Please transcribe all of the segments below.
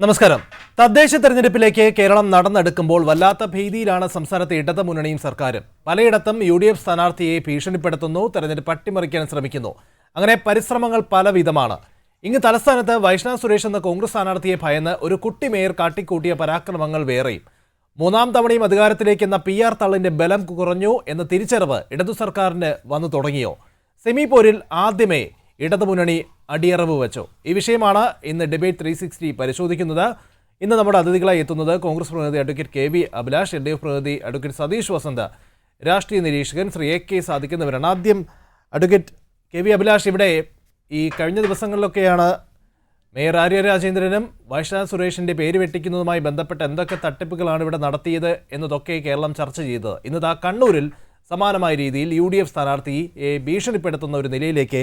നമസ്കാരം. തദ്ദേശ തെരഞ്ഞെടുപ്പിലേക്ക് കേരളം നടന്നെടുക്കുമ്പോൾ വല്ലാത്ത ഭീതിയിലാണ് സംസ്ഥാനത്തെ ഇടത് മുന്നണിയും സർക്കാരും. പലയിടത്തും UDF സ്ഥാനാർത്ഥിയെ ഭീഷണിപ്പെടുത്തുന്നു, തെരഞ്ഞെടുപ്പ് അട്ടിമറിക്കാൻ ശ്രമിക്കുന്നു. അങ്ങനെ പരിശ്രമങ്ങൾ പലവിധമാണ്. ഇങ്ങ് തലസ്ഥാനത്ത് വൈഷ്ണവ് സുരേഷ് എന്ന കോൺഗ്രസ് സ്ഥാനാർത്ഥിയെ ഭയന്ന് ഒരു കുട്ടി മേയർ കാട്ടിക്കൂട്ടിയ പരാക്രമങ്ങൾ വേറെയും. മൂന്നാം തവണയും അധികാരത്തിലേക്കെന്ന PR തള്ളിന്റെ ബലം കുറഞ്ഞു എന്ന തിരിച്ചറിവ് ഇടതു സർക്കാരിന് വന്നു തുടങ്ങിയോ? സെമി പോരിൽ ആദ്യമേ ഇടതുമുന്നണി അടിയറവ് വെച്ചു. ഈ വിഷയമാണ് ഇന്ന് ഡിബേറ്റ് 360 പരിശോധിക്കുന്നത്. ഇന്ന് നമ്മുടെ അതിഥികളായി എത്തുന്നത് കോൺഗ്രസ് പ്രതിനിധി അഡ്വക്കേറ്റ് KV അഭിലാഷ്, LDF പ്രതിനിധി അഡ്വക്കേറ്റ് സതീഷ് വസന്ത്, രാഷ്ട്രീയ നിരീക്ഷകൻ ശ്രീ AK സാദിഖ് എന്നിവരാണ്. ആദ്യം അഡ്വക്കേറ്റ് KV അഭിലാഷ്, ഇവിടെ ഈ കഴിഞ്ഞ ദിവസങ്ങളിലൊക്കെയാണ് മേയർ ആര്യ രാജേന്ദ്രനും വൈഷ്ണവ് സുരേഷിന്റെ പേര് വെട്ടിക്കുന്നതുമായി ബന്ധപ്പെട്ട് എന്തൊക്കെ തട്ടിപ്പുകളാണ് ഇവിടെ നടത്തിയത് എന്നതൊക്കെ കേരളം ചർച്ച ചെയ്തത്. ഇന്ന് കണ്ണൂരിൽ സമാനമായ രീതിയിൽ UDF സ്ഥാനാർത്ഥിയെ ഭീഷണിപ്പെടുത്തുന്ന ഒരു നിലയിലേക്ക്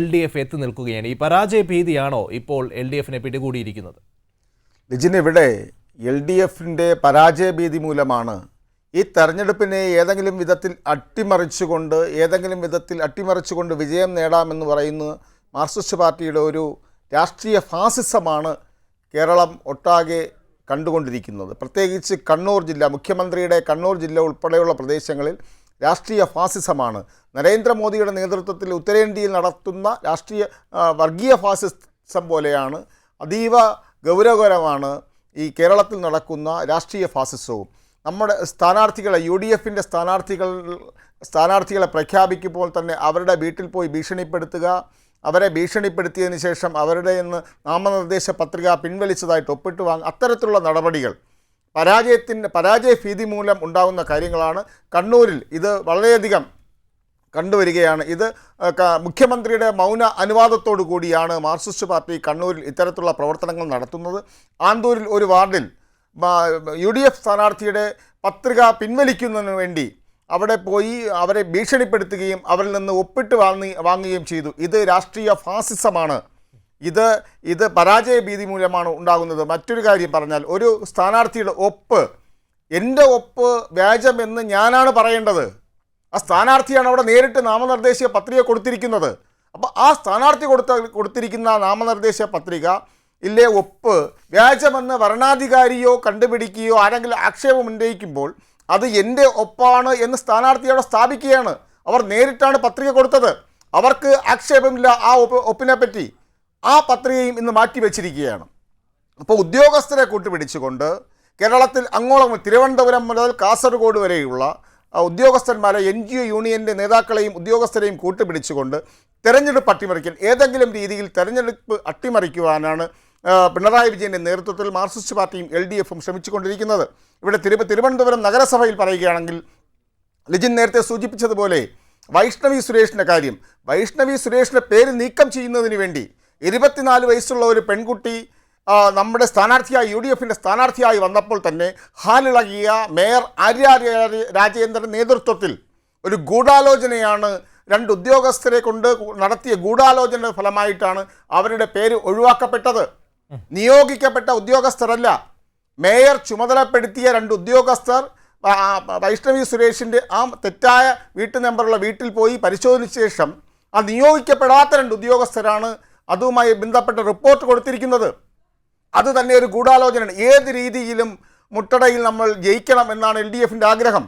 LDF എത്തി നിൽക്കുകയാണ്. ഈ പരാജയ ഭീതിയാണോ ഇപ്പോൾ LDFനെ പിടികൂടിയിരിക്കുന്നത്? ലിജിന്, ഇവിടെ LDFിൻ്റെ പരാജയ ഭീതി മൂലമാണ് ഈ തെരഞ്ഞെടുപ്പിനെ ഏതെങ്കിലും വിധത്തിൽ അട്ടിമറിച്ചുകൊണ്ട് വിജയം നേടാമെന്ന് പറയുന്ന മാർക്സിസ്റ്റ് പാർട്ടിയുടെ ഒരു രാഷ്ട്രീയ ഫാസിസമാണ് കേരളം ഒട്ടാകെ കണ്ടുകൊണ്ടിരിക്കുന്നത്. പ്രത്യേകിച്ച് കണ്ണൂർ ജില്ല, മുഖ്യമന്ത്രിയുടെ കണ്ണൂർ ജില്ല ഉൾപ്പെടെയുള്ള പ്രദേശങ്ങളിൽ രാഷ്ട്രീയ ഫാസിസമാണ്. നരേന്ദ്രമോദിയുടെ നേതൃത്വത്തിൽ ഉത്തരേന്ത്യയിൽ നടത്തുന്ന വർഗീയ ഫാസിസം പോലെയാണ്, അതീവ ഗൗരവകരമാണ് ഈ കേരളത്തിൽ നടക്കുന്ന രാഷ്ട്രീയ ഫാസിസവും. നമ്മുടെ സ്ഥാനാർത്ഥികളെ, UDFിൻ്റെ സ്ഥാനാർത്ഥികളെ പ്രഖ്യാപിക്കുമ്പോൾ തന്നെ അവരുടെ വീട്ടിൽ പോയി ഭീഷണിപ്പെടുത്തുക, അവരെ ഭീഷണിപ്പെടുത്തിയതിന് ശേഷം അവരുടെ നിന്ന് നാമനിർദ്ദേശ പത്രിക പിൻവലിച്ചതായിട്ട് ഒപ്പിട്ട് വാങ്ങുക, അത്തരത്തിലുള്ള നടപടികൾ പരാജയ ഭീതി മൂലം ഉണ്ടാകുന്ന കാര്യങ്ങളാണ്. കണ്ണൂരിൽ ഇത് വളരെയധികം കണ്ടുവരികയാണ്. ഇത് മുഖ്യമന്ത്രിയുടെ മൗന അനുവാദത്തോടു കൂടിയാണ് മാർക്സിസ്റ്റ് പാർട്ടി കണ്ണൂരിൽ ഇത്തരത്തിലുള്ള പ്രവർത്തനങ്ങൾ നടത്തുന്നത്. ആന്തൂരിൽ ഒരു വാർഡിൽ UDF സ്ഥാനാർത്ഥിയുടെ പത്രിക പിൻവലിക്കുന്നതിന് വേണ്ടി അവിടെ പോയി അവരെ ഭീഷണിപ്പെടുത്തുകയും അവരിൽ നിന്ന് ഒപ്പിട്ട് വാങ്ങുകയും ചെയ്തു. ഇത് രാഷ്ട്രീയ ഫാസിസമാണ്. ഇത് പരാജയ ഭീതി മൂലമാണ് ഉണ്ടാകുന്നത്. മറ്റൊരു കാര്യം പറഞ്ഞാൽ, ഒരു സ്ഥാനാർത്ഥിയുടെ ഒപ്പ്, എൻ്റെ ഒപ്പ് വ്യാജമെന്ന് ഞാനാണ് പറയേണ്ടത്. ആ സ്ഥാനാർത്ഥിയാണ് അവിടെ നേരിട്ട് നാമനിർദ്ദേശ പത്രിക കൊടുത്തിരിക്കുന്നത്. അപ്പോൾ ആ സ്ഥാനാർത്ഥി കൊടുത്തിരിക്കുന്ന നാമനിർദ്ദേശ പത്രിക ഇല്ലേ ഒപ്പ് വ്യാജമെന്ന് വരണാധികാരിയോ കണ്ടുപിടിക്കുകയോ ആരെങ്കിലും ആക്ഷേപം ഉന്നയിക്കുമ്പോൾ അത് എൻ്റെ ഒപ്പാണ് എന്ന് സ്ഥാനാർത്ഥി അവിടെ സ്ഥാപിക്കുകയാണ്. അവർ നേരിട്ടാണ് പത്രിക കൊടുത്തത്, അവർക്ക് ആക്ഷേപമില്ല ആ ഒപ്പിനെ പറ്റി. ആ പത്രികയും ഇന്ന് മാറ്റിവെച്ചിരിക്കുകയാണ്. അപ്പോൾ ഉദ്യോഗസ്ഥരെ കൂട്ടുപിടിച്ചുകൊണ്ട് കേരളത്തിൽ അങ്ങോളം തിരുവനന്തപുരം മുതൽ കാസർഗോഡ് വരെയുള്ള ഉദ്യോഗസ്ഥന്മാരെ, NGO യൂണിയൻ്റെ നേതാക്കളെയും ഉദ്യോഗസ്ഥരെയും കൂട്ടുപിടിച്ചുകൊണ്ട് തെരഞ്ഞെടുപ്പ് അട്ടിമറിക്കൽ, ഏതെങ്കിലും രീതിയിൽ തെരഞ്ഞെടുപ്പ് അട്ടിമറിക്കുവാനാണ് പിണറായി വിജയൻ്റെ നേതൃത്വത്തിൽ മാർക്സിസ്റ്റ് പാർട്ടിയും LDFും ശ്രമിച്ചുകൊണ്ടിരിക്കുന്നത്. ഇവിടെ തിരുവനന്തപുരം നഗരസഭയിൽ പറയുകയാണെങ്കിൽ, ലിജിൻ നേരത്തെ സൂചിപ്പിച്ചതുപോലെ വൈഷ്ണവി സുരേഷിൻ്റെ കാര്യം, വൈഷ്ണവി സുരേഷിൻ്റെ പേര് നീക്കം ചെയ്യുന്നതിന് വേണ്ടി 24 വയസ്സുള്ള ഒരു പെൺകുട്ടി നമ്മുടെ സ്ഥാനാർത്ഥിയായി, UDFിൻ്റെ സ്ഥാനാർത്ഥിയായി വന്നപ്പോൾ തന്നെ ഹാലിളകിയ മേയർ ആര്യ രാജേന്ദ്രൻ്റെ നേതൃത്വത്തിൽ ഒരു ഗൂഢാലോചനയാണ്, 2 ഉദ്യോഗസ്ഥരെ കൊണ്ട് നടത്തിയ ഗൂഢാലോചന ഫലമായിട്ടാണ് അവരുടെ പേര് ഒഴിവാക്കപ്പെട്ടത്. നിയോഗിക്കപ്പെട്ട ഉദ്യോഗസ്ഥരല്ല, മേയർ ചുമതലപ്പെടുത്തിയ 2 ഉദ്യോഗസ്ഥർ വൈഷ്ണവി സുരേഷിൻ്റെ ആ തെറ്റായ വീട്ടു നമ്പറുള്ള വീട്ടിൽ പോയി പരിശോധിച്ച ശേഷം ആ നിയോഗിക്കപ്പെടാത്ത 2 ഉദ്യോഗസ്ഥരാണ് അതുമായി ബന്ധപ്പെട്ട റിപ്പോർട്ട് കൊടുത്തിരിക്കുന്നത്. അത് തന്നെ ഒരു ഗൂഢാലോചനയാണ്. ഏത് രീതിയിലും മുട്ടടയിൽ നമ്മൾ ജയിക്കണം എന്നാണ് LDFിൻ്റെ ആഗ്രഹം.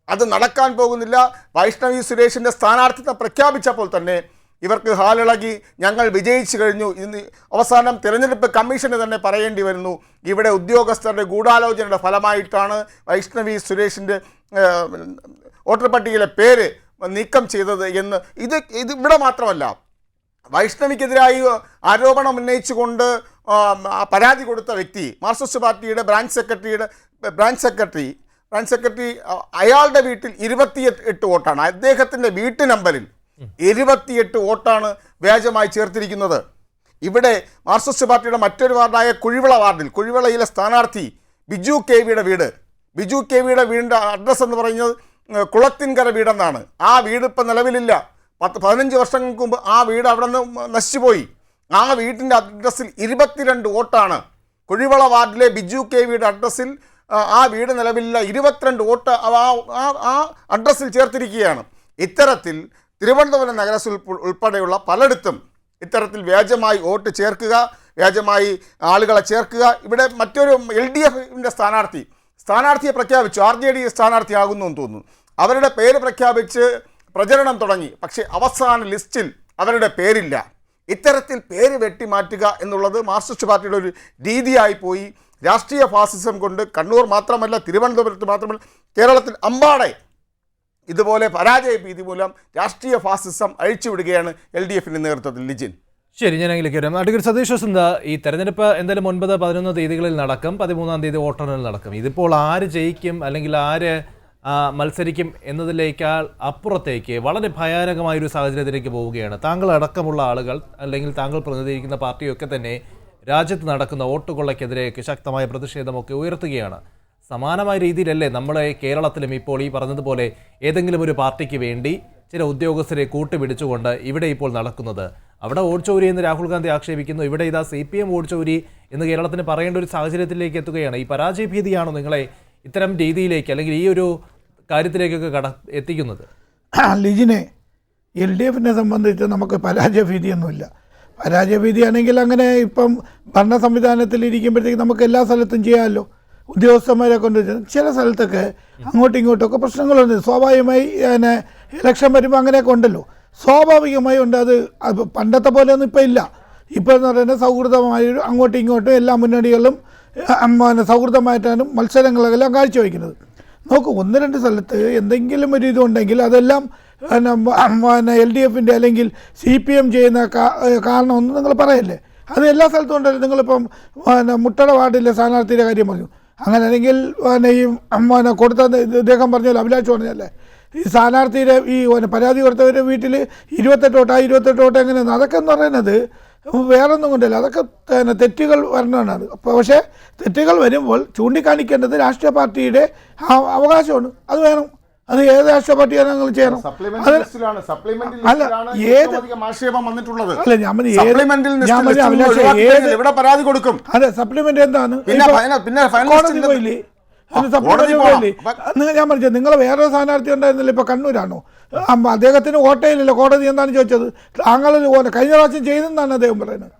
അത് നടക്കാൻ പോകുന്നില്ല. വൈഷ്ണവി സുരേഷിൻ്റെ സ്ഥാനാർത്ഥിത്വം പ്രഖ്യാപിച്ചപ്പോൾ തന്നെ ഇവർക്ക് ഹാലിളകി, ഞങ്ങൾ വിജയിച്ചു കഴിഞ്ഞു. ഇന്ന് അവസാനം തിരഞ്ഞെടുപ്പ് കമ്മീഷന് തന്നെ പറയേണ്ടി വരുന്നു, ഇവിടെ ഉദ്യോഗസ്ഥരുടെ ഗൂഢാലോചനയുടെ ഫലമായിട്ടാണ് വൈഷ്ണവി സുരേഷിൻ്റെ വോട്ടർ പട്ടികയിലെ പേര് നീക്കം ചെയ്തത് എന്ന്. ഇത് ഇവിടെ മാത്രമല്ല, വൈഷ്ണവിക്കെതിരായി ആരോപണം ഉന്നയിച്ചുകൊണ്ട് പരാതി കൊടുത്ത വ്യക്തി, മാർക്സിസ്റ്റ് പാർട്ടിയുടെ ബ്രാഞ്ച് സെക്രട്ടറി അയാളുടെ വീട്ടിൽ 28 വോട്ടാണ്. അദ്ദേഹത്തിൻ്റെ വീട്ടു നമ്പറിൽ 28 വോട്ടാണ് വ്യാജമായി ചേർത്തിരിക്കുന്നത്. ഇവിടെ മാർക്സിസ്റ്റ് പാർട്ടിയുടെ മറ്റൊരു വാർഡായ കുഴിവിളയിലെ സ്ഥാനാർത്ഥി ബിജു കെ വിയുടെ വീടിൻ്റെ അഡ്രസ്സ് എന്ന് പറയുന്നത് കുളത്തിൻകര വീടെന്നാണ്. ആ വീട് ഇപ്പം നിലവിലില്ല. 15 വർഷങ്ങൾക്ക് മുമ്പ് ആ വീട് അവിടെ നിന്ന് നശിച്ചുപോയി. ആ വീട്ടിൻ്റെ അഡ്രസ്സിൽ 22 വോട്ടാണ്. കുഴിവള വാർഡിലെ ബിജു കെ വിയുടെ അഡ്രസ്സിൽ ആ വീട് നിലവിലില്ല, 22 വോട്ട് ആ അഡ്രസ്സിൽ ചേർത്തിരിക്കുകയാണ്. ഇത്തരത്തിൽ തിരുവനന്തപുരം നഗരസഭ ഉൾപ്പെടെയുള്ള പലയിടത്തും ഇത്തരത്തിൽ വ്യാജമായി വോട്ട് ചേർക്കുക, വ്യാജമായി ആളുകളെ ചേർക്കുക. ഇവിടെ മറ്റൊരു LDFിൻ്റെ സ്ഥാനാർത്ഥിയെ പ്രഖ്യാപിച്ചു, RJD സ്ഥാനാർത്ഥിയാകുന്നു എന്ന് തോന്നുന്നു. അവരുടെ പേര് പ്രഖ്യാപിച്ച് പ്രചരണം തുടങ്ങി. പക്ഷേ അവസാന ലിസ്റ്റിൽ അവരുടെ പേരില്ല. ഇത്തരത്തിൽ പേര് വെട്ടിമാറ്റുക എന്നുള്ളത് മാർക്സിസ്റ്റ് പാർട്ടിയുടെ ഒരു രീതിയായി പോയി. രാഷ്ട്രീയ ഫാസിസം കൊണ്ട് കണ്ണൂർ മാത്രമല്ല, തിരുവനന്തപുരത്ത് മാത്രമല്ല, കേരളത്തിൽ അമ്പാടെ ഇതുപോലെ പരാജയ ഭീതി മൂലം രാഷ്ട്രീയ ഫാസിസം അഴിച്ചുവിടുകയാണ് LDFിൻ്റെ നേതൃത്വത്തിൽ. ലിജിൻ, ശരി, ഞാനെങ്കിലേക്ക് വരാം. അഡ്വക്കേറ്റ് സതീഷ് വസന്ത, ഈ തെരഞ്ഞെടുപ്പ് എന്തായാലും 9, 11 തീയതികളിൽ നടക്കും, 13-ാം തീയതി വോട്ടെണ്ണൽ നടക്കും. ഇതിപ്പോൾ ആര് ജയിക്കും അല്ലെങ്കിൽ ആര് മത്സരിക്കും എന്നതിലേക്കാൾ അപ്പുറത്തേക്ക് വളരെ ഭയാനകമായൊരു സാഹചര്യത്തിലേക്ക് പോവുകയാണ്. താങ്കൾ അടക്കമുള്ള ആളുകൾ അല്ലെങ്കിൽ താങ്കൾ പ്രതിനിധീകരിക്കുന്ന പാർട്ടിയൊക്കെ തന്നെ രാജ്യത്ത് നടക്കുന്ന വോട്ടുകൊള്ളയ്ക്കെതിരെ ശക്തമായ പ്രതിഷേധമൊക്കെ ഉയർത്തുകയാണ്. സമാനമായ രീതിയിലല്ലേ നമ്മുടെ കേരളത്തിലും ഇപ്പോൾ ഈ പറഞ്ഞതുപോലെ ഏതെങ്കിലും ഒരു പാർട്ടിക്ക് വേണ്ടി ചില ഉദ്യോഗസ്ഥരെ കൂട്ടുപിടിച്ചുകൊണ്ട് ഇവിടെ ഇപ്പോൾ നടക്കുന്നത്? അവിടെ വോട്ട് ചോരി എന്ന് രാഹുൽ ഗാന്ധി ആക്ഷേപിക്കുന്നു, ഇവിടെ ഇതാ CPM വോട്ട് ചോരി എന്ന് കേരളത്തിന് പറയേണ്ട ഒരു സാഹചര്യത്തിലേക്ക് എത്തുകയാണ്. ഈ പരാജയഭീതിയാണോ നിങ്ങളെ ഇത്തരം രീതിയിലേക്ക് അല്ലെങ്കിൽ ഈ ഒരു കാര്യത്തിലേക്കൊക്കെ എത്തിക്കുന്നത്? ലിജിനെ, LDFിനെ സംബന്ധിച്ച് നമുക്ക് പരാജയഭീതിയൊന്നുമില്ല. പരാജയഭീതിയാണെങ്കിൽ അങ്ങനെ ഇപ്പം ഭരണ സംവിധാനത്തിൽ ഇരിക്കുമ്പോഴത്തേക്ക് നമുക്ക് എല്ലാ സ്ഥലത്തും ചെയ്യാമല്ലോ. ഉദ്യോഗസ്ഥന്മാരെ കൊണ്ട് ചില സ്ഥലത്തൊക്കെ അങ്ങോട്ടും ഇങ്ങോട്ടുമൊക്കെ പ്രശ്നങ്ങളുണ്ട്. സ്വാഭാവികമായി ഇലക്ഷൻ വരുമ്പോൾ അങ്ങനെയൊക്കെ ഉണ്ടല്ലോ, സ്വാഭാവികമായി ഉണ്ട്. അത് പണ്ടത്തെ പോലെയൊന്നും ഇപ്പം ഇല്ല. ഇപ്പോൾ എന്ന് പറയുന്നത് സൗഹൃദമായൊരു അങ്ങോട്ടും ഇങ്ങോട്ടും എല്ലാ മുന്നണികളും സൗഹൃദമായിട്ടാണ് മത്സരങ്ങളെല്ലാം കാഴ്ചവെക്കുന്നത്. നോക്കൂ, 1-2 സ്ഥലത്ത് എന്തെങ്കിലും ഒരു ഇതുണ്ടെങ്കിൽ അതെല്ലാം LDFിൻ്റെ അല്ലെങ്കിൽ CPM ചെയ്യുന്ന കാരണമൊന്നും നിങ്ങൾ പറയല്ലേ. അത് എല്ലാ സ്ഥലത്തും ഉണ്ടല്ലോ. നിങ്ങളിപ്പം മുട്ടട വാർഡിലെ സ്ഥാനാർത്ഥിയുടെ കാര്യം പറഞ്ഞു. അങ്ങനെ അല്ലെങ്കിൽ ഈ കൊടുത്ത ഇദ്ദേഹം പറഞ്ഞല്ലോ, അഭിലാഷ് പറഞ്ഞല്ലേ, ഈ സ്ഥാനാർത്ഥിയുടെ ഈ പരാതി കൊടുത്തവരുടെ വീട്ടിൽ 28 വോട്ട് എങ്ങനെയാണ്? അതൊക്കെ എന്ന് പറയുന്നത് വേറൊന്നും കൊണ്ടല്ല, അതൊക്കെ തെറ്റുകൾ വരണമാണ്. പക്ഷേ തെറ്റുകൾ വരുമ്പോൾ ചൂണ്ടിക്കാണിക്കേണ്ടത് രാഷ്ട്രീയ പാർട്ടിയുടെ അവകാശമാണ്. അത് വേണം. അത് ഏത് രാഷ്ട്രീയ പാർട്ടിയാണ് നിങ്ങൾ ചെയ്യണം. അല്ല, ഏത് അല്ല അതെ സപ്ലിമെന്റ് എന്താണ്? കോടതി പോയില്ലേ? ഞാൻ പറഞ്ഞത് നിങ്ങൾ വേറെ സ്ഥാനാർത്ഥി ഉണ്ടായിരുന്നില്ല, ഇപ്പൊ കണ്ണൂരാണോ? അദ്ദേഹത്തിന് വോട്ടേയില്ലല്ലോ. കോടതി എന്താണ് ചോദിച്ചത്? താങ്കൾ കഴിഞ്ഞ പ്രാവശ്യം ചെയ്തെന്നാണ് അദ്ദേഹം പറയുന്നത്.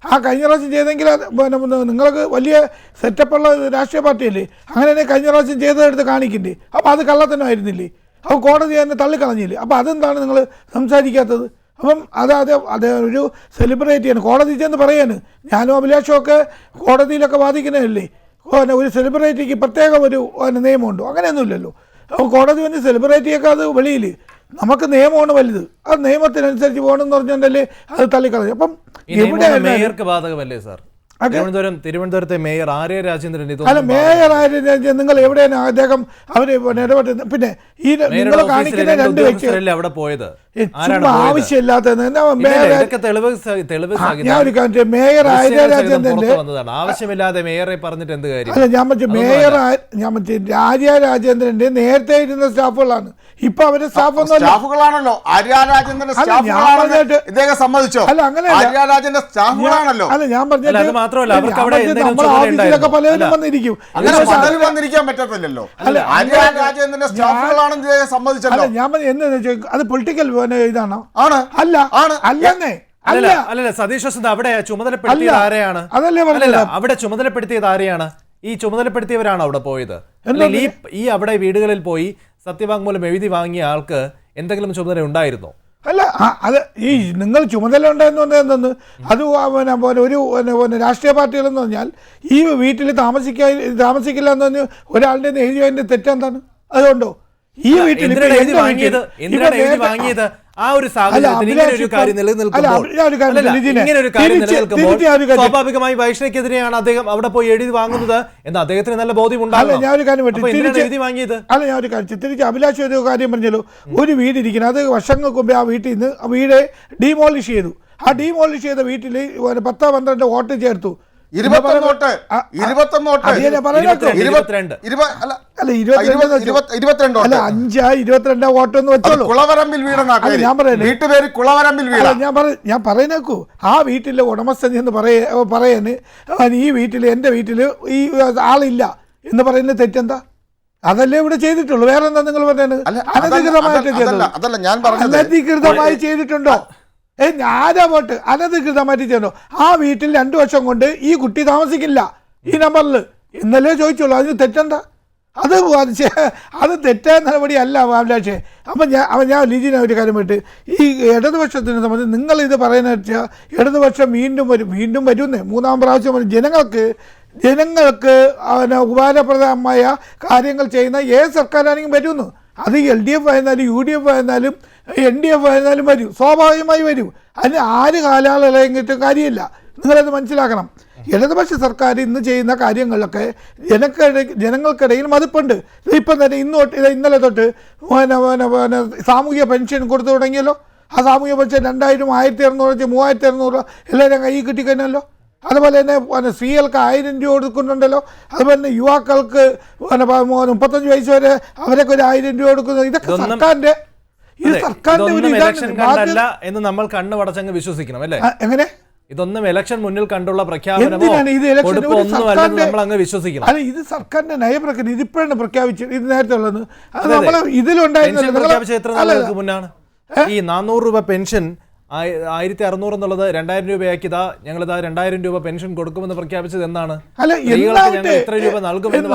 ആ കഴിഞ്ഞ പ്രാവശ്യം ചെയ്തെങ്കിൽ നിങ്ങൾക്ക് വലിയ സെറ്റപ്പുള്ള രാഷ്ട്രീയ പാർട്ടിയല്ലേ, അങ്ങനെ കഴിഞ്ഞ പ്രാവശ്യം ചെയ്തതെടുത്ത് കാണിക്കണ്ടേ? അപ്പോൾ അത് കള്ളത്തനമായിരുന്നില്ലേ? അപ്പോൾ കോടതി തന്നെ തള്ളിക്കളഞ്ഞില്ലേ? അപ്പോൾ അതെന്താണ് നിങ്ങൾ സംസാരിക്കാത്തത്? അപ്പം അത് ഒരു സെലിബ്രേറ്റ് ചെയ്യാണ്, കോടതി ചെന്ന് പറയാണ്. ഞാനും അഭിലാഷും ഒക്കെ കോടതിയിലൊക്കെ വാദിക്കുന്നതല്ലേ. ഒരു സെലിബ്രിറ്റിക്ക് പ്രത്യേക ഒരു നിയമമുണ്ടോ? അങ്ങനെയൊന്നുമില്ലല്ലോ. അപ്പോൾ കോടതി വന്ന് സെലിബ്രിറ്റിയൊക്കെ അത് വെളിയിൽ, നമുക്ക് നിയമമാണ് വലുത്. ആ നിയമത്തിനനുസരിച്ച് പോകണമെന്ന് പറഞ്ഞാലല്ലേ അത് തള്ളിക്കളഞ്ഞു. അപ്പം ഇവിടെ മേയർക്ക് ബാധകമല്ലേ സാർ? തിരുവനന്തപുരത്തെ മേയർ ആര്യ രാജേന്ദ്രൻ, അല്ല മേയർ ആര്യ രാജേന്ദ്രൻ നിങ്ങൾ എവിടെയാണ് അദ്ദേഹം അവർ ഇടപെട്ടത്? പിന്നെ ഈ നിങ്ങൾ കാണിക്കുന്ന 2 വ്യക്തികൾ അവിടെ പോയത് ആവശ്യമില്ലാത്ത ഞാൻ ഒരു കാര്യം, മേയർ ആര്യ രാജേന്ദ്രന്റെ ആവശ്യമില്ലാതെ മേയറെ പറഞ്ഞിട്ട് എന്ത് കാര്യം? അല്ല ഞാൻ ആര്യ രാജേന്ദ്രന്റെ നേരത്തെ ഇരുന്ന സ്റ്റാഫുകളാണ്, ഇപ്പൊ അവരുടെ സ്റ്റാഫുകളാണല്ലോ. അല്ല അങ്ങനെയല്ല. അല്ല ഞാൻ പറഞ്ഞിട്ട് ആഫീസിലൊക്കെ പലരും വന്നിരിക്കും. അല്ല ഞാൻ എന്ന് അത് പൊളിറ്റിക്കൽ ഇതാണോ? അല്ല അല്ലെന്നേ. അല്ലല്ല സതീഷ് വസന്ത, അവിടെ ചുമതലപ്പെടുത്തിയത് ആരെയാണ്? അതല്ലേ പറഞ്ഞത്, അവിടെ ചുമതലപ്പെടുത്തിയത് ആരെയാണ്? ഈ ചുമതലപ്പെടുത്തിയവരാണ് അവിടെ പോയത്. ഈ അവിടെ വീടുകളിൽ പോയി സത്യവാങ്മൂലം എഴുതി വാങ്ങിയ ആൾക്ക് എന്തെങ്കിലും ചുമതല ഉണ്ടായിരുന്നോ? അല്ല അത് ഈ നിങ്ങൾ ചുമതല ഉണ്ടായെന്ന് എന്തെന്ന് അത് ഒരു രാഷ്ട്രീയ പാർട്ടികളെന്ന് പറഞ്ഞാൽ ഈ വീട്ടിൽ താമസിക്കില്ല എന്ന് പറഞ്ഞ് ഒരാളുടെ എഴുതി അതിൻ്റെ തെറ്റെന്താണ്? അതുകൊണ്ടോ ഈ വീട്ടിൽ വാങ്ങിയത് ആ ഒരു സ്വാഭാവികമായി വൈഷ്ണവിക്കെതിരെയാണ് അദ്ദേഹം അവിടെ പോയി എഴുതി വാങ്ങുന്നത് എന്ന് അദ്ദേഹത്തിന് നല്ല ബോധ്യമുണ്ടാകും. ഞാൻ ഒരു കാര്യം തിരിച്ച് അഭിലാഷ് ഒരു കാര്യം പറഞ്ഞല്ലോ, ഒരു വീടിരിക്കുന്നത് അത് വർഷങ്ങൾക്ക് മുമ്പേ ആ വീട്ടിൽ നിന്ന് വീട് ഡീമോളിഷ് ചെയ്തു. ആ ഡീമോളിഷ് ചെയ്ത വീട്ടിൽ 10-12 വോട്ട് ചേർത്തു. 21 വോട്ടൊന്നും വെച്ചോളൂ. ഞാൻ പറയുന്നേക്കൂ, ആ വീട്ടിലെ ഉടമസ്ഥൻ എന്ന് പറയാന് ഈ വീട്ടിൽ എൻ്റെ വീട്ടിൽ ഈ ആളില്ല എന്ന് പറയുന്നത് തെറ്റെന്താ? അതല്ലേ ഇവിടെ ചെയ്തിട്ടുള്ളൂ. വേറെ എന്താ നിങ്ങൾ പറയുന്നത്? അനധികൃതമായി ചെയ്തിട്ടുണ്ടോ? ആരാ വോട്ട് അനധികൃതമായിട്ട് ചെയ്യണോ? ആ വീട്ടിൽ 2 വർഷം കൊണ്ട് ഈ കുട്ടി താമസിക്കില്ല ഈ നമ്പറിൽ ഇന്നലെ ചോദിച്ചോളൂ. അതിന് തെറ്റെന്താ? അത് തെറ്റായ നടപടിയല്ല അഭിലാഷേ. അപ്പം ഞാൻ ലിജിനെ ഒരു കാര്യം വിട്ട് ഈ ഇടതുപക്ഷത്തിനെ സംബന്ധിച്ച് നിങ്ങളിത് പറയുന്ന വെച്ചാൽ ഇടതുപക്ഷം വീണ്ടും വരുന്നേ 3-ാം പ്രാവശ്യം വരും. ജനങ്ങൾക്ക് ഉപകാരപ്രദമായ കാര്യങ്ങൾ ചെയ്യുന്ന ഏത് സർക്കാരാണെങ്കിലും വരുന്നു. അത് LDF ആയിരുന്നാലും UDF ആയിരുന്നാലും NDF ആയിരുന്നാലും വരും, സ്വാഭാവികമായി വരും. അതിന് ആര് കാലാളിറങ്ങിയിട്ടും കാര്യമില്ല. നിങ്ങളത് മനസ്സിലാക്കണം. ഇടതുപക്ഷ സർക്കാർ ഇന്ന് ചെയ്യുന്ന കാര്യങ്ങളിലൊക്കെ ജനങ്ങൾക്കിടയിൽ മതിപ്പുണ്ട്. ഇപ്പം തന്നെ ഇന്നലെ തൊട്ട് സാമൂഹ്യ പെൻഷൻ കൊടുത്തു തുടങ്ങിയല്ലോ. ആ സാമൂഹ്യ പെൻഷൻ 2000, 1200, 3200 എല്ലാവരും കൈ കിട്ടിക്കഴിഞ്ഞല്ലോ. അതുപോലെ തന്നെ സ്ത്രീകൾക്ക് 1000 രൂപ കൊടുക്കുന്നുണ്ടല്ലോ. അതുപോലെ തന്നെ യുവാക്കൾക്ക് 35 വയസ്സ് വരെ അവരൊക്കെ ഒരു 1000 രൂപ കൊടുക്കുന്നത്. ഇതൊക്കെ സർക്കാരിന്റെ ഒരു ഇതാണ് എന്ന് നമ്മൾ കണ്ണുപടച്ചങ്ങ് വിശ്വസിക്കണം അല്ലേ? എങ്ങനെ ഇതൊന്നും ഇലക്ഷൻ മുന്നിൽ കണ്ടുള്ള പ്രഖ്യാപനമോ നമ്മൾ അങ്ങ് വിശ്വസിക്കണം. അല്ല, ഇത് സർക്കാരിന്റെ നയപ്രഖ്യാപനം. ഇതിപ്പോഴാണ് പ്രഖ്യാപിച്ചത്. ഇത് നേരത്തെ ഉള്ളത് അത് നമ്മൾ ഇതിലുണ്ടായിരുന്നില്ല. എത്ര നാളുകൾക്ക് മുന്നാണ് ഈ 400 രൂപ പെൻഷൻ 1600 എന്നുള്ളത് 2000 രൂപയാക്കിയതാ. ഞങ്ങളിതാ 2000 രൂപ പെൻഷൻ കൊടുക്കുമെന്ന് പ്രഖ്യാപിച്ചത് എന്നാണ്? എത്ര രൂപ നൽകുമെന്ന്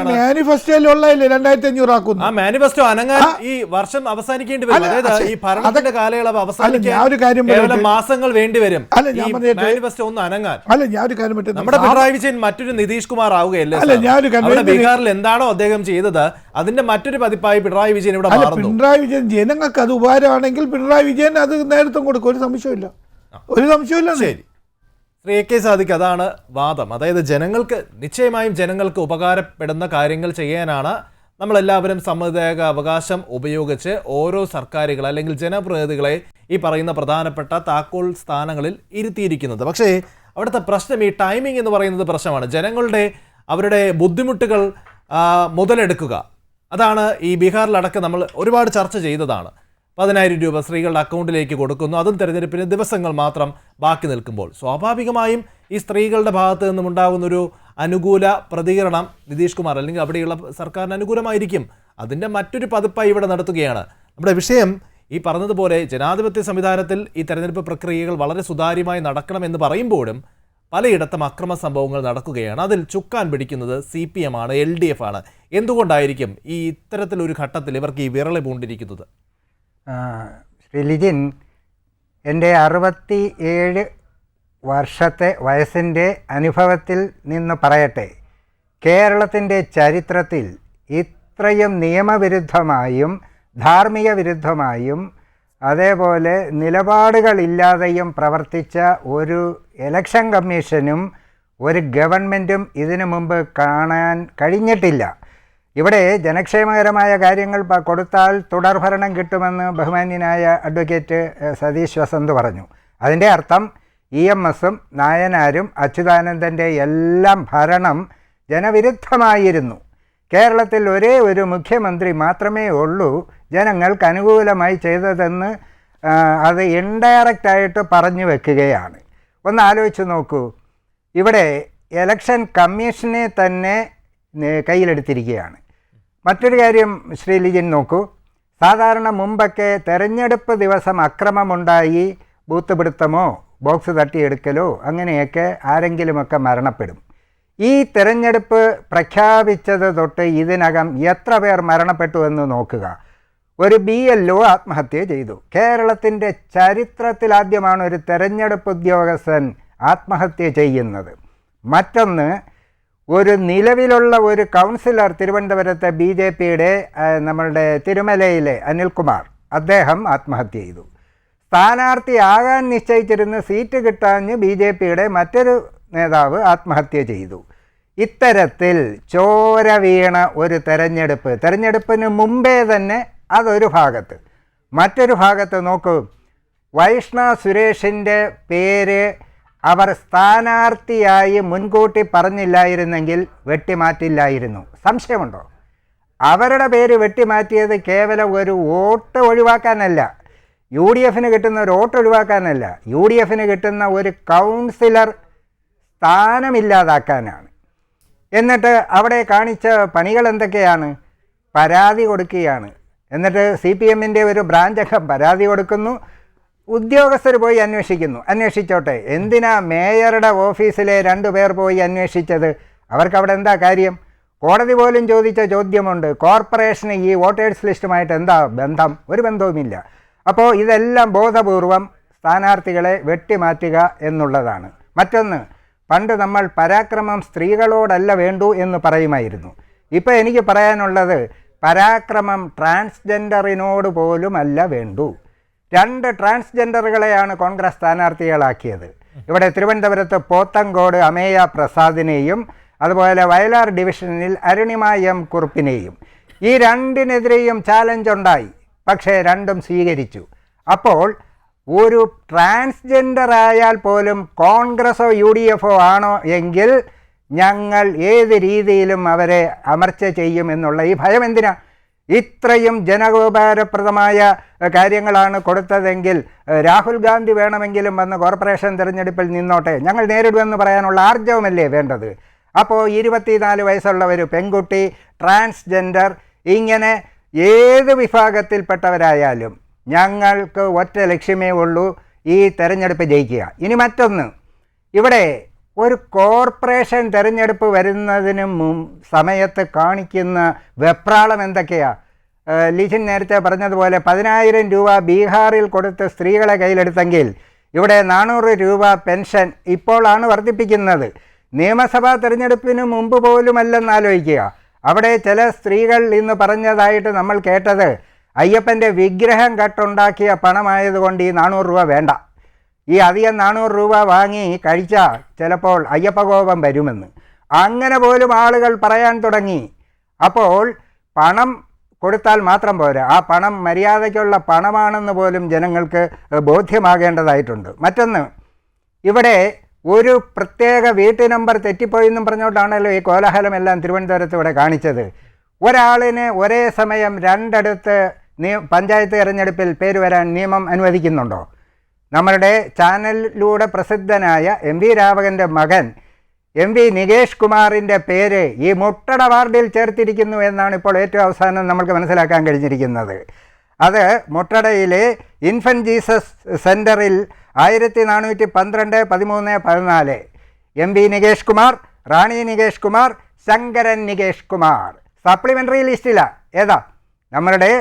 മാനിഫെസ്റ്റോയിലുള്ള 2500 ആക്കുന്നു. ആ മാനിഫെസ്റ്റോ അനങ്ങാൻ ഈ വർഷം അവസാനിക്കേണ്ടി വരും. അതായത് ഈ ഭരണത്തിന്റെ കാലയളവ് അവസാനിക്കാൻ മാസങ്ങൾ വേണ്ടിവരും മാനിഫെസ്റ്റോ ഒന്ന് അനങ്ങാൻ. നമ്മുടെ പിണറായി വിജയൻ മറ്റൊരു നിതീഷ് കുമാർ ആവുകയല്ലേ? അവിടെ ബീഹാറിൽ എന്താണോ അദ്ദേഹം ചെയ്തത് അതിന്റെ മറ്റൊരു പതിപ്പായി പിണറായി വിജയൻ ഇവിടെ മാറുന്നു. പിണറായി വിജയൻ ജനങ്ങൾക്ക് അത് ഉപകാരമാണെങ്കിൽ പിണറായി വിജയൻ അത് നേതൃത്വം കൊടുക്കും. ഒരു സംശയമില്ല. ശരി, ശ്രീ AK സാദിഖ്, അതാണ് വാദം. അതായത് നിശ്ചയമായും ജനങ്ങൾക്ക് ഉപകാരപ്പെടുന്ന കാര്യങ്ങൾ ചെയ്യാനാണ് നമ്മളെല്ലാവരും സമ്മതിദായക അവകാശം ഉപയോഗിച്ച് ഓരോ സർക്കാരുകൾ അല്ലെങ്കിൽ ജനപ്രതിനിധികളെ ഈ പറയുന്ന പ്രധാനപ്പെട്ട താക്കോൽ സ്ഥാനങ്ങളിൽ ഇരുത്തിയിരിക്കുന്നത്. പക്ഷേ അവിടുത്തെ പ്രശ്നം ഈ ടൈമിംഗ് എന്ന് പറയുന്നത് പ്രശ്നമാണ്. അവരുടെ ബുദ്ധിമുട്ടുകൾ മുതലെടുക്കുക. അതാണ് ഈ ബീഹാറിലടക്കം നമ്മൾ ഒരുപാട് ചർച്ച ചെയ്തതാണ്. 10,000 രൂപ സ്ത്രീകളുടെ അക്കൗണ്ടിലേക്ക് കൊടുക്കുന്നു. അതും തെരഞ്ഞെടുപ്പിന് ദിവസങ്ങൾ മാത്രം ബാക്കി നിൽക്കുമ്പോൾ സ്വാഭാവികമായും ഈ സ്ത്രീകളുടെ ഭാഗത്ത് നിന്നും ഉണ്ടാകുന്നൊരു അനുകൂല പ്രതികരണം നിതീഷ് കുമാർ അല്ലെങ്കിൽ അവിടെയുള്ള സർക്കാരിന് അനുകൂലമായിരിക്കും. അതിൻ്റെ മറ്റൊരു പതിപ്പായി ഇവിടെ നടത്തുകയാണ്. നമ്മുടെ വിഷയം ഈ പറഞ്ഞതുപോലെ ജനാധിപത്യ സംവിധാനത്തിൽ ഈ തെരഞ്ഞെടുപ്പ് പ്രക്രിയകൾ വളരെ സുതാര്യമായി നടക്കണമെന്ന് പറയുമ്പോഴും പലയിടത്തും അക്രമ സംഭവങ്ങൾ നടക്കുകയാണ്. അതിൽ ചുക്കാൻ പിടിക്കുന്നത് CPM ആണ്, LDF ആണ്. എന്തുകൊണ്ടായിരിക്കും ഈ ഇത്തരത്തിലൊരു ഘട്ടത്തിൽ ഇവർക്ക് ഈ വിരളി പൂണ്ടിരിക്കുന്നത്? ശ്രീ ലിജിൻ, എൻ്റെ 67 വർഷത്തെ വയസ്സിൻ്റെ അനുഭവത്തിൽ നിന്ന് പറയട്ടെ, കേരളത്തിൻ്റെ ചരിത്രത്തിൽ ഇത്രയും നിയമവിരുദ്ധമായും ധാർമ്മിക വിരുദ്ധമായും അതേപോലെ നിലപാടുകളില്ലാതെയും പ്രവർത്തിച്ച ഒരു ഇലക്ഷൻ കമ്മീഷനും ഒരു ഗവൺമെൻറ്റും ഇതിനു മുമ്പ് കാണാൻ കഴിഞ്ഞിട്ടില്ല. ഇവിടെ ജനക്ഷേമകരമായ കാര്യങ്ങൾ കൊടുത്താൽ തുടർഭരണം കിട്ടുമെന്ന് ബഹുമാന്യനായ അഡ്വക്കേറ്റ് സതീഷ് വസന്ത് പറഞ്ഞു. അതിൻ്റെ അർത്ഥം EMSഉം നായനാരും അച്യുതാനന്ദൻ്റെ എല്ലാം ഭരണം ജനവിരുദ്ധമായിരുന്നു. കേരളത്തിൽ ഒരേ ഒരു മുഖ്യമന്ത്രി മാത്രമേ ഉള്ളൂ ജനങ്ങൾക്ക് അനുകൂലമായി ചെയ്തതെന്ന് അത് ഇൻഡയറക്റ്റായിട്ട് പറഞ്ഞു വെക്കുകയാണ്. ഒന്ന് ആലോചിച്ച് നോക്കൂ. ഇവിടെ ഇലക്ഷൻ കമ്മീഷനെ തന്നെ കയ്യിലെടുത്തിരിക്കുകയാണ്. മറ്റൊരു കാര്യം ശ്രീ ലിജിൻ നോക്കൂ. സാധാരണ മുമ്പൊക്കെ തെരഞ്ഞെടുപ്പ് ദിവസം അക്രമമുണ്ടായി ബൂത്ത് പിടുത്തമോ ബോക്സ് തട്ടിയെടുക്കലോ അങ്ങനെയൊക്കെ ആരെങ്കിലുമൊക്കെ മരണപ്പെടും. ഈ തെരഞ്ഞെടുപ്പ് പ്രഖ്യാപിച്ചത് തൊട്ട് ഇതിനകം എത്ര പേർ മരണപ്പെട്ടു എന്ന് നോക്കുക. ഒരു BLO ആത്മഹത്യ ചെയ്തു. കേരളത്തിൻ്റെ ചരിത്രത്തിലാദ്യമാണ് ഒരു തെരഞ്ഞെടുപ്പ് ഉദ്യോഗസ്ഥൻ ആത്മഹത്യ ചെയ്യുന്നത്. മറ്റൊന്ന്, ഒരു നിലവിലുള്ള ഒരു കൗൺസിലർ തിരുവനന്തപുരത്തെ BJPയുടെ നമ്മളുടെ തിരുമലയിലെ അനിൽകുമാർ, അദ്ദേഹം ആത്മഹത്യ ചെയ്തു. സ്ഥാനാർത്ഥിയാകാൻ നിശ്ചയിച്ചിരുന്ന സീറ്റ് കിട്ടാഞ്ഞ് BJPയുടെ മറ്റൊരു നേതാവ് ആത്മഹത്യ ചെയ്തു. ഇത്തരത്തിൽ ചോര വീണ ഒരു തെരഞ്ഞെടുപ്പിന് മുമ്പേ തന്നെ അതൊരു ഭാഗത്ത്. മറ്റൊരു ഭാഗത്ത് നോക്കൂ, വൈഷ്ണ സുരേഷിൻ്റെ പേര് അവർ സ്ഥാനാർത്ഥിയായി മുൻകൂട്ടി പറഞ്ഞില്ലായിരുന്നെങ്കിൽ വെട്ടിമാറ്റില്ലായിരുന്നു. സംശയമുണ്ടോ? അവരുടെ പേര് വെട്ടിമാറ്റിയത് കേവലം ഒരു വോട്ട് ഒഴിവാക്കാനല്ല, UDFന് കിട്ടുന്ന ഒരു വോട്ട് ഒഴിവാക്കാനല്ല, UDFന് കിട്ടുന്ന ഒരു കൗൺസിലർ സ്ഥാനമില്ലാതാക്കാനാണ്. എന്നിട്ട് അവിടെ കാണിച്ച പണികൾ എന്തൊക്കെയാണ്? പരാതി കൊടുക്കുകയാണ്. എന്നിട്ട് CPMൻ്റെ ഒരു ബ്രാഞ്ച് അംഗം പരാതി കൊടുക്കുന്നു. ഉദ്യോഗസ്ഥർ പോയി അന്വേഷിച്ചോട്ടെ. എന്തിനാ മേയറുടെ ഓഫീസിലെ 2 പേർ പോയി അന്വേഷിച്ചത്? അവർക്ക് അവിടെ എന്താ കാര്യം? കോടതി പോലും ചോദിച്ച ചോദ്യമുണ്ട്, കോർപ്പറേഷന് ഈ വോട്ടേഴ്സ് ലിസ്റ്റുമായിട്ട് എന്താ ബന്ധം? ഒരു ബന്ധവുമില്ല. അപ്പോൾ ഇതെല്ലാം ബോധപൂർവം സ്ഥാനാർത്ഥികളെ വെട്ടിമാറ്റുക എന്നുള്ളതാണ്. മറ്റൊന്ന്, പണ്ട് നമ്മൾ പരാക്രമം സ്ത്രീകളോടല്ല വേണ്ടൂ എന്ന് പറയുമായിരുന്നു. ഇപ്പോൾ എനിക്ക് പറയാനുള്ളത്, പരാക്രമം ട്രാൻസ്ജെൻഡറിനോട് പോലും അല്ല വേണ്ടൂ. 2 ട്രാൻസ്ജെൻഡറുകളെയാണ് കോൺഗ്രസ് സ്ഥാനാർത്ഥികളാക്കിയത്. ഇവിടെ തിരുവനന്തപുരത്ത് പോത്തങ്കോട് അമേയ പ്രസാദിനെയും അതുപോലെ വയലാർ ഡിവിഷനിൽ അരുണിമ എം കുറുപ്പിനെയും. ഈ 2-നെതിരെയും ചാലഞ്ച് ഉണ്ടായി, പക്ഷേ 2ഉം സ്വീകരിച്ചു. അപ്പോൾ ഒരു ട്രാൻസ്ജെൻഡർ ആയാൽ പോലും കോൺഗ്രസോ UDFോ ആണോ എങ്കിൽ ഞങ്ങൾ ഏത് രീതിയിലും അവരെ അമർച്ച ചെയ്യും എന്നുള്ള ഈ ഭയം എന്തിനാ? ഇത്രയും ജനോപകാരപ്രദമായ കാര്യങ്ങളാണ് കൊടുത്തതെങ്കിൽ രാഹുൽ ഗാന്ധി വേണമെങ്കിലും വന്ന് കോർപ്പറേഷൻ തിരഞ്ഞെടുപ്പിൽ നിന്നോട്ടെ, ഞങ്ങൾ നേരിടുമെന്ന് പറയാനുള്ള ആർജവമല്ലേ വേണ്ടത്? അപ്പോൾ 24 വയസ്സുള്ള ഒരു പെൺകുട്ടി, ട്രാൻസ്ജെൻഡർ, ഇങ്ങനെ ഏത് വിഭാഗത്തിൽപ്പെട്ടവരായാലും ഞങ്ങൾക്ക് ഒറ്റ ലക്ഷ്യമേ ഉള്ളൂ, ഈ തെരഞ്ഞെടുപ്പ് ജയിക്കുക. ഇനി മറ്റൊന്ന്, ഇവിടെ ഒരു കോർപ്പറേഷൻ തിരഞ്ഞെടുപ്പ് വരുന്നതിന് സമയത്ത് കാണിക്കുന്ന വെപ്രാളം എന്തൊക്കെയാണ്? ലിജിൻ നേരത്തെ പറഞ്ഞതുപോലെ 10,000 രൂപ ബീഹാറിൽ കൊടുത്ത് സ്ത്രീകളെ കയ്യിലെടുത്തെങ്കിൽ ഇവിടെ 400 രൂപ പെൻഷൻ ഇപ്പോഴാണ് വർദ്ധിപ്പിക്കുന്നത്. നിയമസഭാ തിരഞ്ഞെടുപ്പിന് മുമ്പ് പോലുമല്ലെന്ന് ആലോചിക്കുക. അവിടെ ചില സ്ത്രീകൾ ഇന്ന് പറഞ്ഞതായിട്ട് നമ്മൾ കേട്ടത്, അയ്യപ്പൻ്റെ വിഗ്രഹം കട്ടുണ്ടാക്കിയ പണമായതുകൊണ്ട് ഈ 400 രൂപ വേണ്ട, ഈ അധികം 400 രൂപ വാങ്ങി കഴിച്ചാൽ ചിലപ്പോൾ അയ്യപ്പകോപം വരുമെന്ന്. അങ്ങനെ പോലും ആളുകൾ പറയാൻ തുടങ്ങി. അപ്പോൾ പണം കൊടുത്താൽ മാത്രം പോരാ, ആ പണം മര്യാദയ്ക്കുള്ള പണമാണെന്ന് പോലും ജനങ്ങൾക്ക് ബോധ്യമാകേണ്ടതായിട്ടുണ്ട്. മറ്റൊന്ന്, ഇവിടെ ഒരു പ്രത്യേക വീട്ടു നമ്പർ തെറ്റിപ്പോയെന്നും പറഞ്ഞുകൊണ്ടാണല്ലോ ഈ കോലാഹലമെല്ലാം തിരുവനന്തപുരത്ത് ഇവിടെ കാണിച്ചത്. ഒരാളിന് ഒരേ സമയം 2 പഞ്ചായത്ത് തിരഞ്ഞെടുപ്പിൽ പേര് വരാൻ നിയമം അനുവദിക്കുന്നുണ്ടോ? നമ്മളുടെ ചാനലിലൂടെ പ്രസിദ്ധനായ MV രാവകൻ്റെ മകൻ MV നികേഷ് കുമാറിൻ്റെ പേര് ഈ മുട്ടട വാർഡിൽ ചേർത്തിരിക്കുന്നു എന്നാണ് ഇപ്പോൾ ഏറ്റവും അവസാനം നമ്മൾക്ക് മനസ്സിലാക്കാൻ കഴിഞ്ഞിരിക്കുന്നത്. അത് മുട്ടടയിലെ ഇൻഫൻറ്റ് ജീസസ് സെൻറ്ററിൽ 1412-13-14 MV നികേഷ് കുമാർ, റാണി നികേഷ് കുമാർ, ശങ്കരൻ നികേഷ് കുമാർ സപ്ലിമെൻ്ററി ലിസ്റ്റില്ല. ഏതാ? നമ്മളുടെ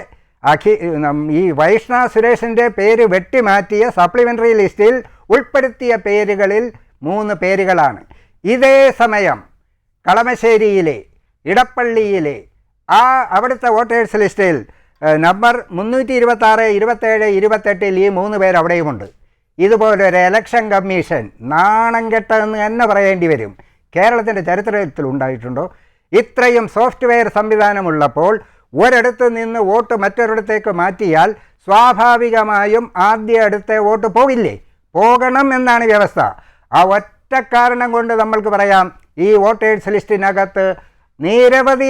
ഈ വൈഷ്ണവ സുരേഷിൻ്റെ പേര് വെട്ടിമാറ്റിയ സപ്ലിമെൻ്ററി ലിസ്റ്റിൽ ഉൾപ്പെടുത്തിയ പേരുകളിൽ 3 പേരുകളാണ്. ഇതേ സമയം കളമശ്ശേരിയിലെ, ഇടപ്പള്ളിയിലെ അവിടുത്തെ വോട്ടേഴ്സ് ലിസ്റ്റിൽ നമ്പർ 326, 27, 28 ഈ 3 പേർ അവിടെയുമുണ്ട്. ഇതുപോലൊരു ഇലക്ഷൻ കമ്മീഷൻ നാണം കെട്ടതെന്ന് തന്നെ പറയേണ്ടി വരും. കേരളത്തിൻ്റെ ചരിത്രത്തിൽ ഉണ്ടായിട്ടുണ്ടോ? ഇത്രയും സോഫ്റ്റ്വെയർ സംവിധാനമുള്ളപ്പോൾ ഒരിടത്ത് നിന്ന് വോട്ട് മറ്റൊരിടത്തേക്ക് മാറ്റിയാൽ സ്വാഭാവികമായും ആദ്യ അടുത്ത വോട്ട് പോകില്ലേ? പോകണം എന്നാണ് വ്യവസ്ഥ. ആ ഒറ്റ കാരണം കൊണ്ട് നമ്മൾക്ക് പറയാം, ഈ വോട്ടേഴ്സ് ലിസ്റ്റിനകത്ത്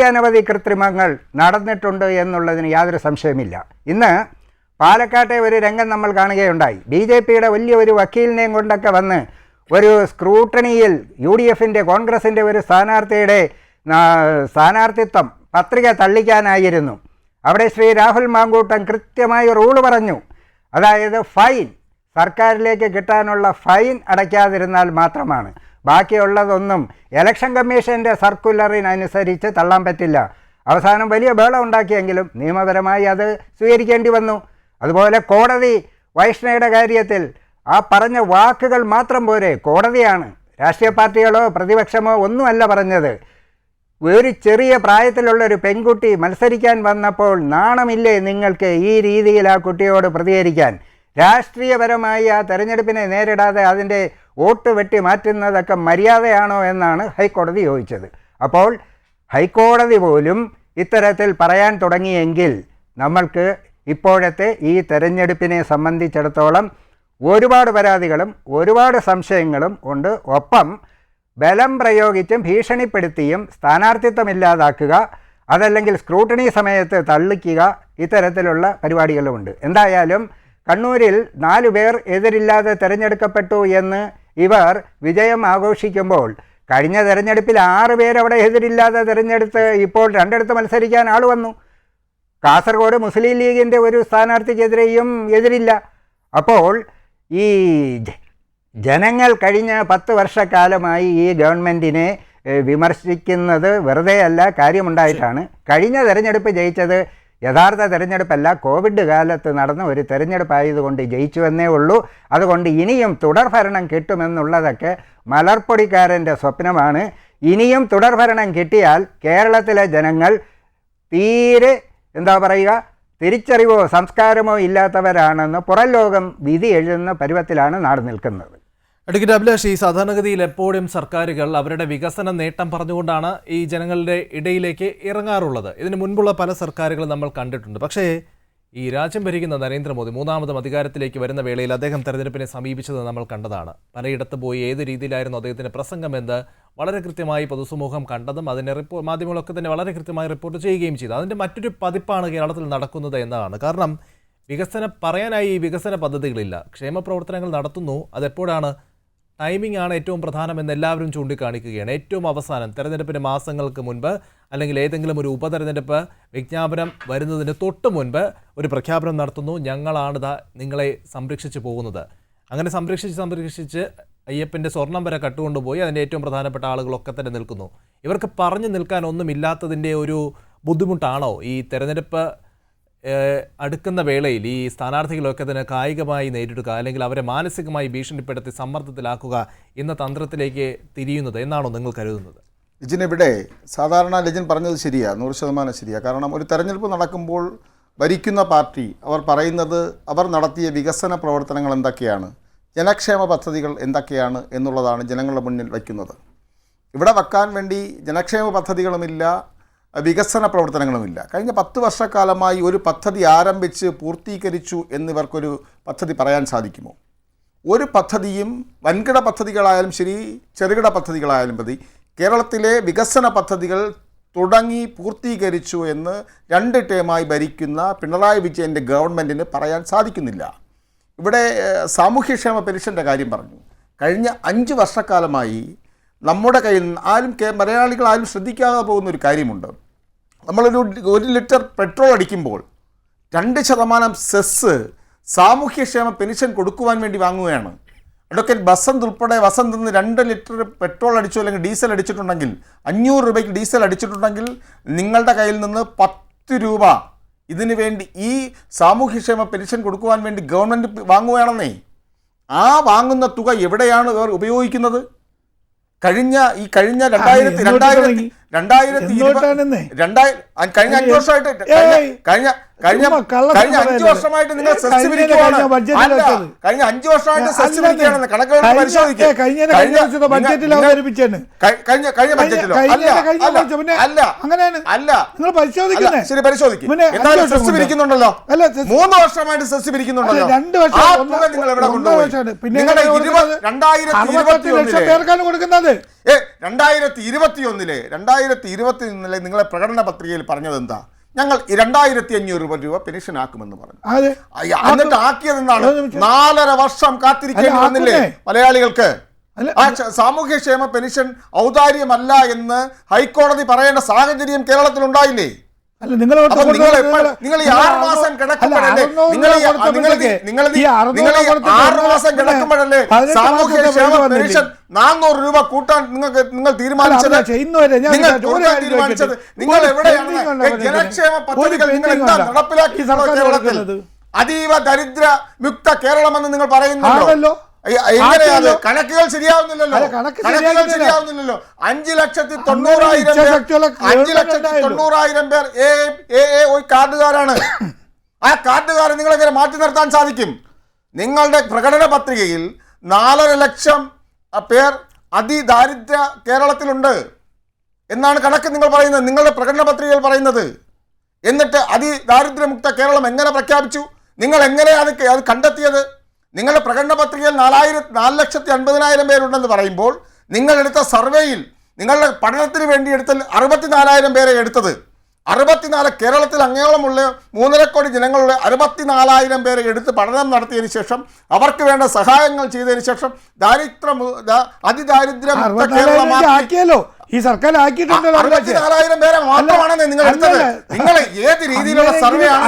അനവധി കൃത്രിമങ്ങൾ നടന്നിട്ടുണ്ട് എന്നുള്ളതിന് യാതൊരു സംശയമില്ല. ഇന്ന് പാലക്കാട്ടെ ഒരു രംഗം നമ്മൾ കാണുകയുണ്ടായി. BJPയുടെ വലിയൊരു വക്കീലിനെയും കൊണ്ടൊക്കെ വന്ന് ഒരു സ്ക്രൂട്ടണിയിൽ UDFൻ്റെ കോൺഗ്രസിൻ്റെ ഒരു സ്ഥാനാർത്ഥിയുടെ സ്ഥാനാർത്ഥിത്വം പത്രിക തള്ളിക്കാനായിരുന്നു. അവിടെ ശ്രീ രാഹുൽ മാങ്കൂട്ടം കൃത്യമായി റൂള് പറഞ്ഞു. അതായത് ഫൈൻ, സർക്കാരിലേക്ക് കിട്ടാനുള്ള ഫൈൻ അടയ്ക്കാതിരുന്നാൽ മാത്രമാണ്, ബാക്കിയുള്ളതൊന്നും ഇലക്ഷൻ കമ്മീഷൻ്റെ സർക്കുലറിനനുസരിച്ച് തള്ളാൻ പറ്റില്ല. അവസാനം വലിയ ബഹളം ഉണ്ടാക്കിയെങ്കിലും നിയമപരമായി അത് സ്വീകരിക്കേണ്ടി വന്നു. അതുപോലെ കോടതി വൈഷ്ണവയുടെ കാര്യത്തിൽ ആ പറഞ്ഞ വാക്കുകൾ മാത്രം പോരെ, കോടതിയാണ്, രാഷ്ട്രീയ പാർട്ടികളോ പ്രതിപക്ഷമോ ഒന്നുമല്ല പറഞ്ഞത്. ഒരു ചെറിയ പ്രായത്തിലുള്ളൊരു പെൺകുട്ടി മത്സരിക്കാൻ വന്നപ്പോൾ നാണമില്ലേ നിങ്ങൾക്ക് ഈ രീതിയിൽ ആ കുട്ടിയോട് പ്രതികരിക്കാൻ? രാഷ്ട്രീയപരമായി ആ തെരഞ്ഞെടുപ്പിനെ നേരിടാതെ അതിൻ്റെ വോട്ട് വെട്ടി മാറ്റുന്നതൊക്കെ മര്യാദയാണോ എന്നാണ് ഹൈക്കോടതി ചോദിച്ചത്. അപ്പോൾ ഹൈക്കോടതി പോലും ഇത്തരത്തിൽ പറയാൻ തുടങ്ങിയെങ്കിൽ നമ്മൾക്ക് ഇപ്പോഴത്തെ ഈ തെരഞ്ഞെടുപ്പിനെ സംബന്ധിച്ചിടത്തോളം ഒരുപാട് പരാതികളും ഒരുപാട് സംശയങ്ങളും ഉണ്ട്. ഒപ്പം ബലം പ്രയോഗിച്ചും ഭീഷണിപ്പെടുത്തിയും സ്ഥാനാർത്ഥിത്വമില്ലാതാക്കുക, അതല്ലെങ്കിൽ സ്ക്രൂട്ടണി സമയത്ത് തള്ളിക്കുക, ഇത്തരത്തിലുള്ള പരിപാടികളുമുണ്ട്. എന്തായാലും കണ്ണൂരിൽ 4 പേർ എതിരില്ലാതെ തിരഞ്ഞെടുക്കപ്പെട്ടു എന്ന് ഇവർ വിജയം ആഘോഷിക്കുമ്പോൾ കഴിഞ്ഞ തെരഞ്ഞെടുപ്പിൽ 6 പേരവിടെ എതിരില്ലാതെ തിരഞ്ഞെടുത്ത് ഇപ്പോൾ 2 മത്സരിക്കാൻ ആൾ വന്നു. കാസർഗോഡ് മുസ്ലിം ലീഗിൻ്റെ ഒരു സ്ഥാനാർത്ഥിക്കെതിരെയും എതിരില്ല. അപ്പോൾ ഈ ജനങ്ങൾ കഴിഞ്ഞ 10 വർഷക്കാലമായി ഈ ഗവൺമെൻറ്റിനെ വിമർശിക്കുന്നത് വെറുതെ അല്ല, കാര്യമുണ്ടായിട്ടാണ്. കഴിഞ്ഞ തെരഞ്ഞെടുപ്പ് ജയിച്ചത് യഥാർത്ഥ തെരഞ്ഞെടുപ്പല്ല, കോവിഡ് കാലത്ത് നടന്ന ഒരു തെരഞ്ഞെടുപ്പായതുകൊണ്ട് ജയിച്ചുവെന്നേ ഉള്ളൂ. അതുകൊണ്ട് ഇനിയും തുടർഭരണം കിട്ടുമെന്നുള്ളതൊക്കെ മലർപ്പൊടിക്കാരൻ്റെ സ്വപ്നമാണ്. ഇനിയും തുടർഭരണം കിട്ടിയാൽ കേരളത്തിലെ ജനങ്ങൾ തീരെ എന്താ പറയുക, തിരിച്ചറിവോ സംസ്കാരമോ ഇല്ലാത്തവരാണെന്ന് പുറം ലോകം വിധി എഴുതുന്ന പരുവത്തിലാണ് നാട് നിൽക്കുന്നത്. അഡ്വക്കേറ്റ് അഭിലാഷ്, ഈ സാധാരണഗതിയിൽ എപ്പോഴും സർക്കാരുകൾ അവരുടെ വികസന നേട്ടം പറഞ്ഞുകൊണ്ടാണ് ഈ ജനങ്ങളുടെ ഇടയിലേക്ക് ഇറങ്ങാറുള്ളത്. ഇതിന് മുൻപുള്ള പല സർക്കാരുകളും നമ്മൾ കണ്ടിട്ടുണ്ട്. പക്ഷേ ഈ രാജ്യം ഭരിക്കുന്ന നരേന്ദ്രമോദി മൂന്നാമതും അധികാരത്തിലേക്ക് വരുന്ന വേളയിൽ അദ്ദേഹം തെരഞ്ഞെടുപ്പിനെ സമീപിച്ചത് നമ്മൾ കണ്ടതാണ്. പലയിടത്ത് പോയി ഏത് രീതിയിലായിരുന്നു അദ്ദേഹത്തിൻ്റെ പ്രസംഗമെന്ന് വളരെ കൃത്യമായി പൊതുസമൂഹം കണ്ടതും അതിനെ മാധ്യമങ്ങളൊക്കെ തന്നെ വളരെ കൃത്യമായി റിപ്പോർട്ട് ചെയ്യുകയും ചെയ്തു. അതിൻ്റെ മറ്റൊരു പതിപ്പാണ് കേരളത്തിൽ നടക്കുന്നത് എന്നതാണ്. കാരണം പറയാനായി വികസന പദ്ധതികളില്ല, ക്ഷേമ പ്രവർത്തനങ്ങൾ നടത്തുന്നു. അതെപ്പോഴാണ്? ടൈമിംഗ് ആണ് ഏറ്റവും പ്രധാനമെന്ന് എല്ലാവരും ചൂണ്ടിക്കാണിക്കുകയാണ്. ഏറ്റവും അവസാനം തെരഞ്ഞെടുപ്പിന് മാസങ്ങൾക്ക് മുൻപ് അല്ലെങ്കിൽ ഏതെങ്കിലും ഒരു ഉപതെരഞ്ഞെടുപ്പ് വിജ്ഞാപനം വരുന്നതിന് തൊട്ട് മുൻപ് ഒരു പ്രഖ്യാപനം നടത്തുന്നു, ഞങ്ങളാണ് നിങ്ങളെ സംരക്ഷിച്ചു പോകുന്നത്. അങ്ങനെ സംരക്ഷിച്ച് അയ്യപ്പൻ്റെ സ്വർണം വരെ കട്ടുകൊണ്ടുപോയി അതിൻ്റെ ഏറ്റവും പ്രധാനപ്പെട്ട ആളുകളൊക്കെ തന്നെ നിൽക്കുന്നു. ഇവർക്ക് പറഞ്ഞു നിൽക്കാൻ ഒന്നുമില്ലാത്തതിൻ്റെ ഒരു ബുദ്ധിമുട്ടാണോ ഈ തെരഞ്ഞെടുപ്പ് അടുക്കുന്ന വേളയിൽ ഈ സ്ഥാനാർത്ഥികളൊക്കെ തന്നെ കായികമായി നേരിടുക അല്ലെങ്കിൽ അവരെ മാനസികമായി ഭീഷണിപ്പെടുത്തി സമ്മർദ്ദത്തിലാക്കുക എന്ന തന്ത്രത്തിലേക്ക് തിരിയുന്നത് എന്നാണോ നിങ്ങൾ കരുതുന്നത്? ലിജിൻ, ഇവിടെ സാധാരണ ലിജിൻ പറഞ്ഞത് ശരിയാണ്, 100% ശരിയാണ്. കാരണം ഒരു തെരഞ്ഞെടുപ്പ് നടക്കുമ്പോൾ ഭരിക്കുന്ന പാർട്ടി അവർ പറയുന്നത് അവർ നടത്തിയ വികസന പ്രവർത്തനങ്ങൾ എന്തൊക്കെയാണ്, ജനക്ഷേമ പദ്ധതികൾ എന്തൊക്കെയാണ് എന്നുള്ളതാണ് ജനങ്ങളുടെ മുന്നിൽ വയ്ക്കുന്നത്. ഇവിടെ വെക്കാൻ വേണ്ടി ജനക്ഷേമ പദ്ധതികളുമില്ല, വികസന പ്രവർത്തനങ്ങളുമില്ല. കഴിഞ്ഞ 10 വർഷക്കാലമായി ഒരു പദ്ധതി ആരംഭിച്ച് പൂർത്തീകരിച്ചു എന്നിവർക്കൊരു പദ്ധതി പറയാൻ സാധിക്കുമോ? ഒരു പദ്ധതിയും വൻകിട പദ്ധതികളായാലും ശരി, ചെറുകിട പദ്ധതികളായാലും മതി, കേരളത്തിലെ വികസന പദ്ധതികൾ തുടങ്ങി പൂർത്തീകരിച്ചു എന്ന് 2 ടേമായി ഭരിക്കുന്ന പിണറായി വിജയൻ്റെ ഗവൺമെൻറ്റിന് പറയാൻ സാധിക്കുന്നില്ല. ഇവിടെ സാമൂഹ്യക്ഷേമ പെൻഷൻ്റെ കാര്യം പറഞ്ഞു. കഴിഞ്ഞ 5 വർഷക്കാലമായി നമ്മുടെ കയ്യിൽ മലയാളികൾ ആരും ശ്രദ്ധിക്കാതെ പോകുന്നൊരു കാര്യമുണ്ട്. നമ്മളൊരു 1 ലിറ്റർ പെട്രോൾ അടിക്കുമ്പോൾ 2% സെസ് സാമൂഹ്യക്ഷേമ പെൻഷൻ കൊടുക്കുവാൻ വേണ്ടി വാങ്ങുകയാണ്. അഡ്വക്കേറ്റ് വസന്ത് ഉൾപ്പെടെ വസന്ത് നിന്ന് 2 ലിറ്റർ പെട്രോൾ അടിച്ചു അല്ലെങ്കിൽ ഡീസൽ അടിച്ചിട്ടുണ്ടെങ്കിൽ, 500 രൂപയ്ക്ക് ഡീസൽ അടിച്ചിട്ടുണ്ടെങ്കിൽ നിങ്ങളുടെ കയ്യിൽ നിന്ന് 10 രൂപ ഇതിനു വേണ്ടി ഈ സാമൂഹ്യക്ഷേമ പെൻഷൻ കൊടുക്കുവാൻ വേണ്ടി ഗവൺമെൻറ് വാങ്ങുകയാണെന്നേ. ആ വാങ്ങുന്ന തുക എവിടെയാണ് ഇവർ ഉപയോഗിക്കുന്നത്? കഴിഞ്ഞ 2020 കഴിഞ്ഞ 5 വർഷമായിട്ട് കഴിഞ്ഞ 5 വർഷമായിട്ട് നിങ്ങൾ സെസ് പിരിക്കുകയാണ്. കഴിഞ്ഞ 5 വർഷമായിട്ട് സെസ് പിരിക്കുകയാണെന്ന് കണക്കുകൾ പരിശോധിക്കുക. കഴിഞ്ഞ ബഡ്ജറ്റിലോ ശരി പരിശോധിക്കും. എന്നാലും സെസ് പിരിക്കുന്നുണ്ടല്ലോ, 3 വർഷമായിട്ട് സെസ് പിരിക്കുന്നുണ്ടല്ലോ. ആ തുക നിങ്ങൾ എവിടെ കൊണ്ടുപോയി? നിങ്ങളുടെ 2021 നിങ്ങളെ പ്രകടന പത്രികയിൽ പറഞ്ഞത് എന്താ? ഞങ്ങൾ 2500 രൂപ പെൻഷൻ ആക്കുമെന്ന് പറഞ്ഞു. എന്നിട്ട് ആക്കിയതെന്താണ്? 4.5 വർഷം കാത്തിരിക്കേണ്ടി വന്നില്ലേ മലയാളികൾക്ക്? ആ സാമൂഹ്യക്ഷേമ പെൻഷൻ ഔദാര്യമല്ല എന്ന് ഹൈക്കോടതി പറയേണ്ട സാഹചര്യം കേരളത്തിൽ ഉണ്ടായില്ലേ? നിങ്ങൾ ഈ 6 മാസം കിടക്കുമ്പോഴല്ലേ സാമൂഹ്യക്ഷേമ പെൻഷൻ 400 രൂപ കൂട്ടാൻ നിങ്ങൾ തീരുമാനിച്ചത്? നിങ്ങൾ എവിടെയാണ് ജനക്ഷേമ പദ്ധതികൾ നിങ്ങൾ എന്താ നടപ്പിലാക്കി? കേരളത്തിൽ അതീവ ദരിദ്ര മുക്ത കേരളമെന്ന് നിങ്ങൾ പറയുന്നുണ്ടല്ലോ. എങ്ങനെയാണ്? കണക്കുകൾ ശരിയാവുന്നില്ലല്ലോ. 5,90,000 പേർ കാർഡുകാരാണ്. ആ കാർഡുകാരെ നിങ്ങളെങ്ങനെ മാറ്റി നിർത്താൻ സാധിക്കും? നിങ്ങളുടെ പ്രകടന പത്രികയിൽ 4.5 ലക്ഷം പേർ അതിദാരിദ്ര്യ കേരളത്തിലുണ്ട് എന്നാണ് കണക്ക് നിങ്ങൾ പറയുന്നത്, നിങ്ങളുടെ പ്രകടന പത്രികയിൽ പറയുന്നത്. എന്നിട്ട് അതിദാരിദ്ര്യമുക്ത കേരളം എങ്ങനെ പ്രഖ്യാപിച്ചു? നിങ്ങൾ എങ്ങനെയാണ് അത് കണ്ടെത്തിയത്? നിങ്ങളുടെ പ്രകടന പത്രികയിൽ 4,50,000 പേരുണ്ടെന്ന് പറയുമ്പോൾ നിങ്ങളെടുത്ത സർവേയിൽ നിങ്ങളുടെ പഠനത്തിന് വേണ്ടി എടുത്ത 64,000 പേരെ എടുത്തത്. 64 കേരളത്തിൽ അങ്ങോളമുള്ള 3.5 കോടി ജനങ്ങളുടെ 64,000 പേരെ എടുത്ത് പഠനം നടത്തിയതിനു ശേഷം അവർക്ക് വേണ്ട സഹായങ്ങൾ ചെയ്തതിനു ശേഷം അതിദാരിദ്ര്യം ഈ സർക്കാർ ആക്കിയിട്ടുണ്ടല്ലോ. 64,000 പേരെ മാത്രമാണ് നിങ്ങൾ എടുത്തത്. നിങ്ങൾ ഏത് രീതിയിലുള്ള സർവേ ആണ്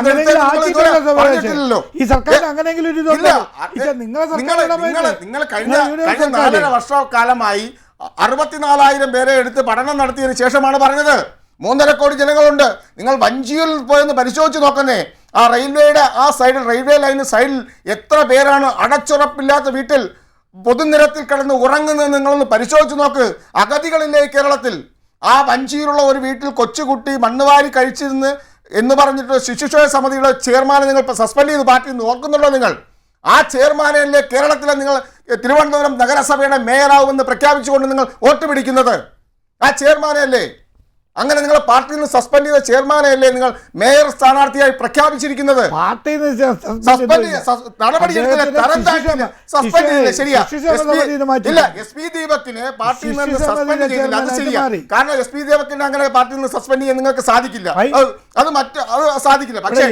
പറഞ്ഞിട്ടില്ലല്ലോ. ഈ സർക്കാർ അങ്ങനെയെങ്കിലും ഒരു നിങ്ങൾ കഴിഞ്ഞ 4.5 വർഷക്കാലമായി 64,000 പേരെ എടുത്ത് പഠനം നടത്തിയതിനു ശേഷമാണ് പറഞ്ഞത് 3.5 കോടി ജനങ്ങളുണ്ട്. നിങ്ങൾ വഞ്ചിയിൽ പോയെന്ന് പരിശോധിച്ച് നോക്കുന്നേ. ആ റെയിൽവേയുടെ ആ സൈഡിൽ, റെയിൽവേ ലൈന് സൈഡിൽ എത്ര പേരാണ് അടച്ചുറപ്പില്ലാത്ത വീട്ടിൽ പൊതുനിരത്തിൽ കിടന്ന് ഉറങ്ങുന്നത് നിങ്ങളൊന്ന് പരിശോധിച്ച് നോക്ക്. അഗതികളില്ലേ കേരളത്തിൽ? ആ വഞ്ചിയിലുള്ള ഒരു വീട്ടിൽ കൊച്ചുകുട്ടി മണ്ണുവാരി കഴിച്ചിരുന്ന് എന്ന് പറഞ്ഞിട്ട് ശിശുക്ഷേമ സമിതിയുടെ ചെയർമാനെ നിങ്ങൾ സസ്പെൻഡ് ചെയ്ത് പാർട്ടി നോക്കുന്നുണ്ടോ? നിങ്ങൾ ആ ചെയർമാനല്ലേ കേരളത്തിലെ നിങ്ങൾ തിരുവനന്തപുരം നഗരസഭയുടെ മേയറാവുമെന്ന് പ്രഖ്യാപിച്ചുകൊണ്ട് നിങ്ങൾ വോട്ട് പിടിക്കുന്നത്? ആ ചെയർമാനല്ലേ? അങ്ങനെ നിങ്ങൾ പാർട്ടിയിൽ നിന്ന് സസ്പെൻഡ് ചെയ്ത ചെയർമാനെയല്ലേ നിങ്ങൾ മേയർ സ്ഥാനാർത്ഥിയായി പ്രഖ്യാപിച്ചിരിക്കുന്നത്? എസ്.പി. ദീപകിനെ പാർട്ടിയിൽ നിന്ന് സസ്പെൻഡ് ചെയ്തില്ല, അത് ശരിയാ. കാരണം എസ്.പി. ദീപകിനെ അങ്ങനെ പാർട്ടിയിൽ നിന്ന് സസ്പെൻഡ് ചെയ്യാൻ നിങ്ങൾക്ക് സാധിക്കില്ല, അത് സാധിക്കില്ല. പക്ഷേ